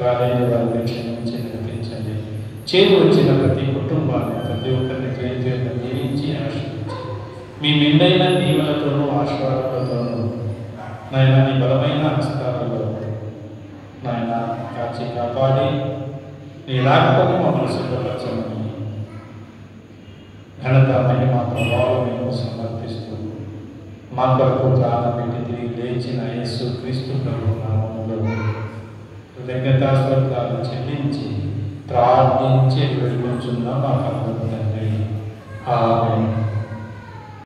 రాలేని వారిని క్షమించి నడిపించండి. చేరు వచ్చిన ప్రతి కుటుంబాన్ని ప్రతి ఒక్కరిని పేరుగా జీవించి ఆశీర్వించి మీ మెండైన దీవెనతోనూ ఆశీర్వాదాలతోనూ నాయన నీ బలమైన హస్తాలలో నాయన కాచి కాపాడి నీ రాకపోతే మమ్మల్ని సిద్ధపరచమని ఘనత మహిమ ప్రభావం మేము సమర్పిస్తూ మా కొరకు ప్రాణం పెట్టి తిరిగి లేచిన యేసు క్రీస్తు ప్రభు నామములో కృతజ్ఞతాస్పదాలు చెల్లించి ప్రార్థించి వెళ్ళుచున్న మా కన్నుల తండ్రి.